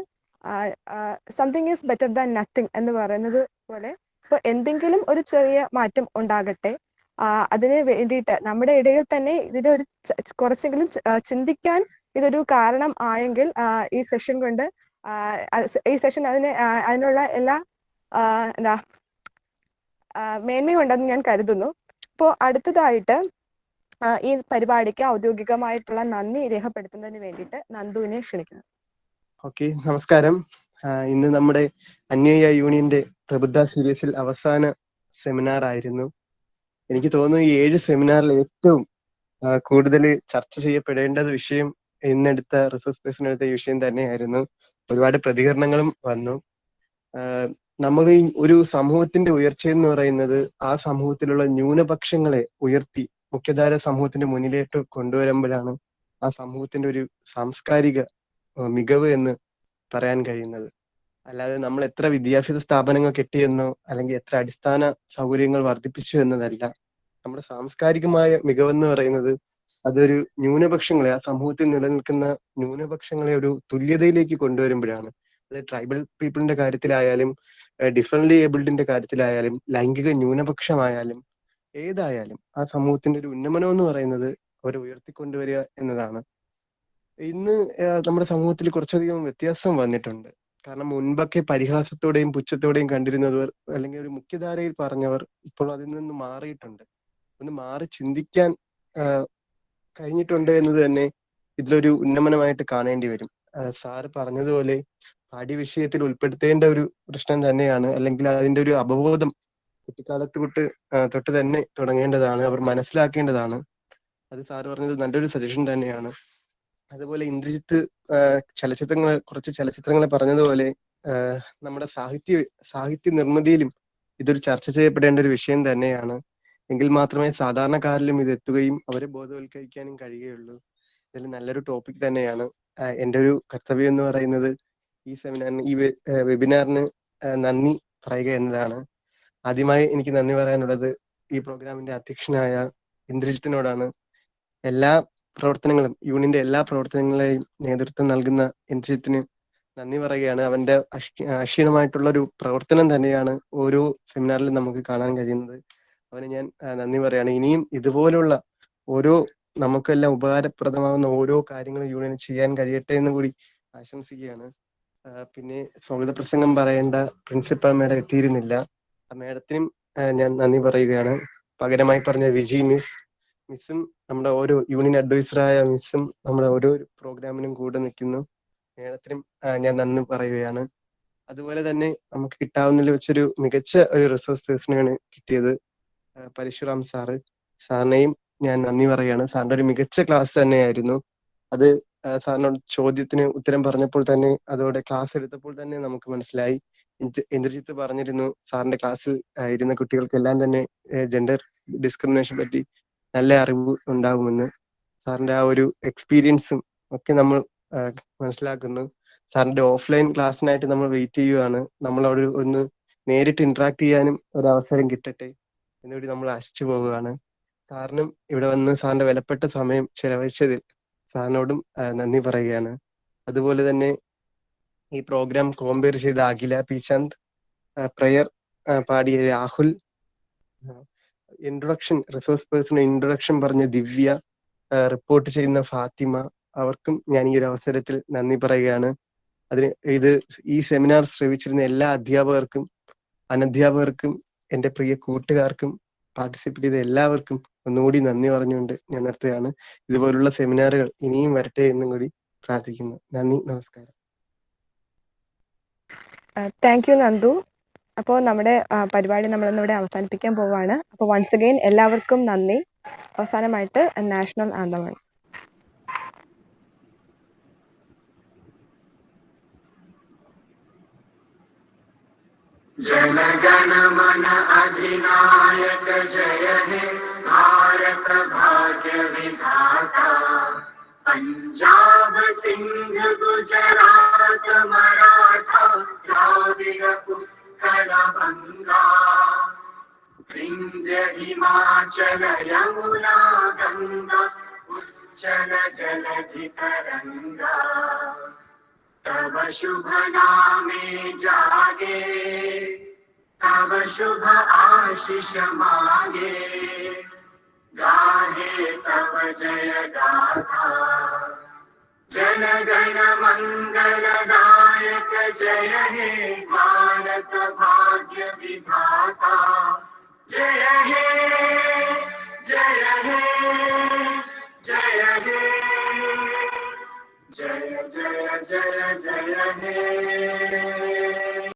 Something is better than nothing എന്ന് പറയുന്നത് പോലെ, ഇപ്പോൾ എന്തെങ്കിലും ഒരു ചെറിയ മാറ്റം ഉണ്ടാകട്ടെ, അതിന് വേണ്ടിയിട്ട് നമ്മുടെ ഇടയിൽ തന്നെ ഇതിനൊരു കുറച്ചെങ്കിലും ചിന്തിക്കാൻ ഇതൊരു കാരണം ആയെങ്കിൽ ഈ സെഷൻ കൊണ്ട് അതിനുള്ള എല്ലാ മേന്മയുണ്ടെന്ന് ഞാൻ കരുതുന്നു. ഇപ്പോൾ അടുത്തതായിട്ട് ഈ പരിപാടിക്ക് ഔദ്യോഗികമായിട്ടുള്ള നന്ദി രേഖപ്പെടുത്തുന്നതിന് വേണ്ടിയിട്ട് നന്ദുവിനെ ക്ഷണിക്കുന്നു. ഓക്കെ, നമസ്കാരം. ഇന്ന് നമ്മുടെ അന്വയ യൂണിയന്റെ പ്രബുദ്ധ സീരീസിൽ അവസാന സെമിനാർ ആയിരുന്നു. എനിക്ക് തോന്നുന്നു ഈ 7 സെമിനാറിൽ ഏറ്റവും കൂടുതൽ ചർച്ച ചെയ്യപ്പെടേണ്ട വിഷയം ഇന്നെടുത്ത റിസർച്ച് പേഴ്സണെടുത്ത വിഷയം തന്നെയായിരുന്നു. ഒരുപാട് പ്രതികരണങ്ങളും വന്നു. നമ്മൾ ഈ ഒരു സമൂഹത്തിന്റെ ഉയർച്ച എന്ന് പറയുന്നത് ആ സമൂഹത്തിലുള്ള ന്യൂനപക്ഷങ്ങളെ ഉയർത്തി മുഖ്യധാര സമൂഹത്തിന്റെ മുന്നിലേക്ക് കൊണ്ടുവരുമ്പോഴാണ് ആ സമൂഹത്തിന്റെ ഒരു സാംസ്കാരിക മികവ് എന്ന് പറയാൻ കഴിയുന്നത്. അല്ലാതെ നമ്മൾ എത്ര വിദ്യാഭ്യാസ സ്ഥാപനങ്ങൾ കെട്ടിയെന്നോ അല്ലെങ്കിൽ എത്ര അടിസ്ഥാന സൗകര്യങ്ങൾ വർദ്ധിപ്പിച്ചു എന്നതല്ല. നമ്മുടെ സാംസ്കാരികമായ മികവെന്ന് പറയുന്നത് അതൊരു ന്യൂനപക്ഷങ്ങളെ, ആ സമൂഹത്തിൽ നിലനിൽക്കുന്ന ന്യൂനപക്ഷങ്ങളെ ഒരു തുല്യതയിലേക്ക് കൊണ്ടുവരുമ്പോഴാണ്. അത് ട്രൈബൽ പീപ്പിളിന്റെ കാര്യത്തിലായാലും ഡിഫറൻറ്റ്ലി ഏബിൾഡിന്റെ കാര്യത്തിലായാലും ലൈംഗിക ന്യൂനപക്ഷമായാലും ഏതായാലും ആ സമൂഹത്തിന്റെ ഒരു ഉന്നമനം എന്ന് പറയുന്നത് അവരെ ഉയർത്തിക്കൊണ്ടുവരിക എന്നതാണ്. ഇന്ന് നമ്മുടെ സമൂഹത്തിൽ കുറച്ചധികം വ്യത്യാസം വന്നിട്ടുണ്ട്. കാരണം മുൻപൊക്കെ പരിഹാസത്തോടെയും പുച്ഛത്തോടെയും കണ്ടിരുന്നവർ അല്ലെങ്കിൽ ഒരു മുഖ്യധാരയിൽ പറഞ്ഞവർ ഇപ്പോൾ അതിൽ നിന്ന് മാറിയിട്ടുണ്ട്. ഒന്ന് മാറി ചിന്തിക്കാൻ കഴിഞ്ഞിട്ടുണ്ട് എന്നത് തന്നെ ഇതിലൊരു ഉന്നമനമായിട്ട് കാണേണ്ടി വരും. സാറ് പറഞ്ഞതുപോലെ പാഠ്യവിഷയത്തിൽ ഉൾപ്പെടുത്തേണ്ട ഒരു പ്രശ്നം തന്നെയാണ്, അല്ലെങ്കിൽ അതിന്റെ ഒരു അവബോധം കുട്ടിക്കാലത്ത് തൊട്ട് തന്നെ തുടങ്ങേണ്ടതാണ്, അവർ മനസ്സിലാക്കേണ്ടതാണ്. അത് സാറ് പറഞ്ഞത് നല്ലൊരു സജഷൻ തന്നെയാണ്. അതുപോലെ ഇന്ദ്രജിത്ത് കുറച്ച് ചലച്ചിത്രങ്ങൾ പറഞ്ഞതുപോലെ നമ്മുടെ സാഹിത്യ നിർമ്മിതിയിലും ഇതൊരു ചർച്ച ചെയ്യപ്പെടേണ്ട ഒരു വിഷയം തന്നെയാണ്. എങ്കിൽ മാത്രമേ സാധാരണക്കാരിലും ഇത് എത്തുകയും അവരെ ബോധവൽക്കരിക്കാനും കഴിയുകയുള്ളൂ. ഇതിൽ നല്ലൊരു ടോപ്പിക് തന്നെയാണ്. എൻ്റെ ഒരു കർത്തവ്യം എന്ന് പറയുന്നത് ഈ സെമിനാറിന്, ഈ വെബിനാറിന് നന്ദി പറയുക എന്നതാണ്. ആദ്യമായി എനിക്ക് നന്ദി പറയാനുള്ളത് ഈ പ്രോഗ്രാമിന്റെ അധ്യക്ഷനായ ഇന്ദ്രജിത്തിനോടാണ്. എല്ലാ പ്രവർത്തനങ്ങളും, യൂണിയന്റെ എല്ലാ പ്രവർത്തനങ്ങളെയും നേതൃത്വം നൽകുന്ന ഇന്ദ്രജിത്തിന് നന്ദി പറയുകയാണ്. അവന്റെ അക്ഷീണമായിട്ടുള്ള ഒരു പ്രവർത്തനം തന്നെയാണ് ഓരോ സെമിനാറിലും നമുക്ക് കാണാൻ കഴിയുന്നത്. അവന് ഞാൻ നന്ദി പറയാണ്. ഇനിയും ഇതുപോലുള്ള ഓരോ നമുക്കെല്ലാം ഉപകാരപ്രദമാകുന്ന ഓരോ കാര്യങ്ങളും യൂണിയന് ചെയ്യാൻ കഴിയട്ടെ എന്ന് കൂടി ആശംസിക്കുകയാണ്. പിന്നെ സ്വാഗത പ്രസംഗം പറയേണ്ട പ്രിൻസിപ്പൽ മേഡം എത്തിയിരുന്നില്ല. ആ മേഡത്തിനും ഞാൻ നന്ദി പറയുകയാണ്. പകരമായി പറഞ്ഞ വിജി മിസ്സും നമ്മുടെ ഓരോ യൂണിയൻ അഡ്വൈസറായ മിസ്സും നമ്മുടെ ഓരോ പ്രോഗ്രാമിനും കൂടെ നിൽക്കുന്നു. മേഡത്തിനും ഞാൻ നന്ദി പറയുകയാണ്. അതുപോലെ തന്നെ നമുക്ക് കിട്ടാവുന്നതിൽ വെച്ചൊരു മികച്ച ഒരു റിസോഴ്സ് പേഴ്സണെയാണ് കിട്ടിയത്, പരശുറാം സാറിനെയും ഞാൻ നന്ദി പറയുകയാണ്. സാറിന്റെ ഒരു മികച്ച ക്ലാസ് തന്നെയായിരുന്നു അത്. സാറിനോട് ചോദ്യത്തിന് ഉത്തരം പറഞ്ഞപ്പോൾ തന്നെ, അതോടെ ക്ലാസ് എടുത്തപ്പോൾ തന്നെ നമുക്ക് മനസ്സിലായി. ഇന്ദ്രജിത്ത് പറഞ്ഞിരുന്നു സാറിന്റെ ക്ലാസ്സിൽ ഇരുന്ന കുട്ടികൾക്കെല്ലാം തന്നെ ജെൻഡർ ഡിസ്ക്രിമിനേഷൻ പറ്റി നല്ല അറിവ് ഉണ്ടാകുമെന്ന്. സാറിന്റെ ആ ഒരു എക്സ്പീരിയൻസും ഒക്കെ നമ്മൾ മനസ്സിലാക്കുന്നു. സാറിന്റെ ഓഫ്ലൈൻ ക്ലാസ്സിനായിട്ട് നമ്മൾ വെയിറ്റ് ചെയ്യുകയാണ്. നമ്മൾ അവിടെ ഒന്ന് നേരിട്ട് ഇന്ററാക്ട് ചെയ്യാനും ഒരു അവസരം കിട്ടട്ടെ എന്നുകൂടി നമ്മൾ ആശിച്ചു പോവുകയാണ്. സാറിനും ഇവിടെ വന്ന് സാറിന്റെ വിലപ്പെട്ട സമയം ചെലവഴിച്ചതിൽ സാറിനോടും നന്ദി പറയുകയാണ്. അതുപോലെ തന്നെ ഈ പ്രോഗ്രാം കോമ്പയർ ചെയ്ത അഖില പി ചന്ദ്, പ്രയർ പാടിയ Rahul, introduction resource person introduction പറഞ്ഞ ദിവ്യ, റിപ്പോർട്ട് ചെയ്യുന്ന ഫാത്തിമ, അവർക്കും ഞാൻ ഈ ഒരു അവസരത്തിൽ നന്ദി പറയുകയാണ്. ഈ സെമിനാർ ശ്രവിച്ചിരുന്ന എല്ലാ അധ്യാപകർക്കും അനധ്യാപകർക്കും എൻ്റെ പ്രിയ കൂട്ടുകാർക്കും പാർട്ടിസിപ്പേറ്റ് ചെയ്ത എല്ലാവർക്കും ഒന്നുകൂടി നന്ദി പറഞ്ഞുകൊണ്ട് ഞാൻ നിർത്തുകയാണ്. ഇതുപോലുള്ള സെമിനാറുകൾ ഇനിയും വരട്ടെ എന്നും കൂടി പ്രാർത്ഥിക്കുന്നു. നന്ദി, നമസ്കാരം. Thank you Nandu. അപ്പോൾ നമ്മുടെ പരിപാടി നമ്മളിന്നിവിടെ അവസാനിപ്പിക്കാൻ പോവാണ്. അപ്പോൾ വൺസ് അഗെയിൻ എല്ലാവർക്കും നന്ദി. അവസാനമായിട്ട് നാഷണൽ ആന്തമാണ്. जनगण मन अधिनायक जय हे भारत भाग्य विधाता, पंजाब सिंध गुजरात मराठा द्राविड़ उत्कल बंगा, विंध्य हिमाचल यमुना गंगा उच्चल जलधि तरंगा, तब शुभ नामे जागे तब शुभ आशीष मांगे, गाहे तब जय गाथा जन गण मंगलदायक जय हे भारत भाग्य विधाता, जय हे जय हे जय हे जय जय जय जय हे।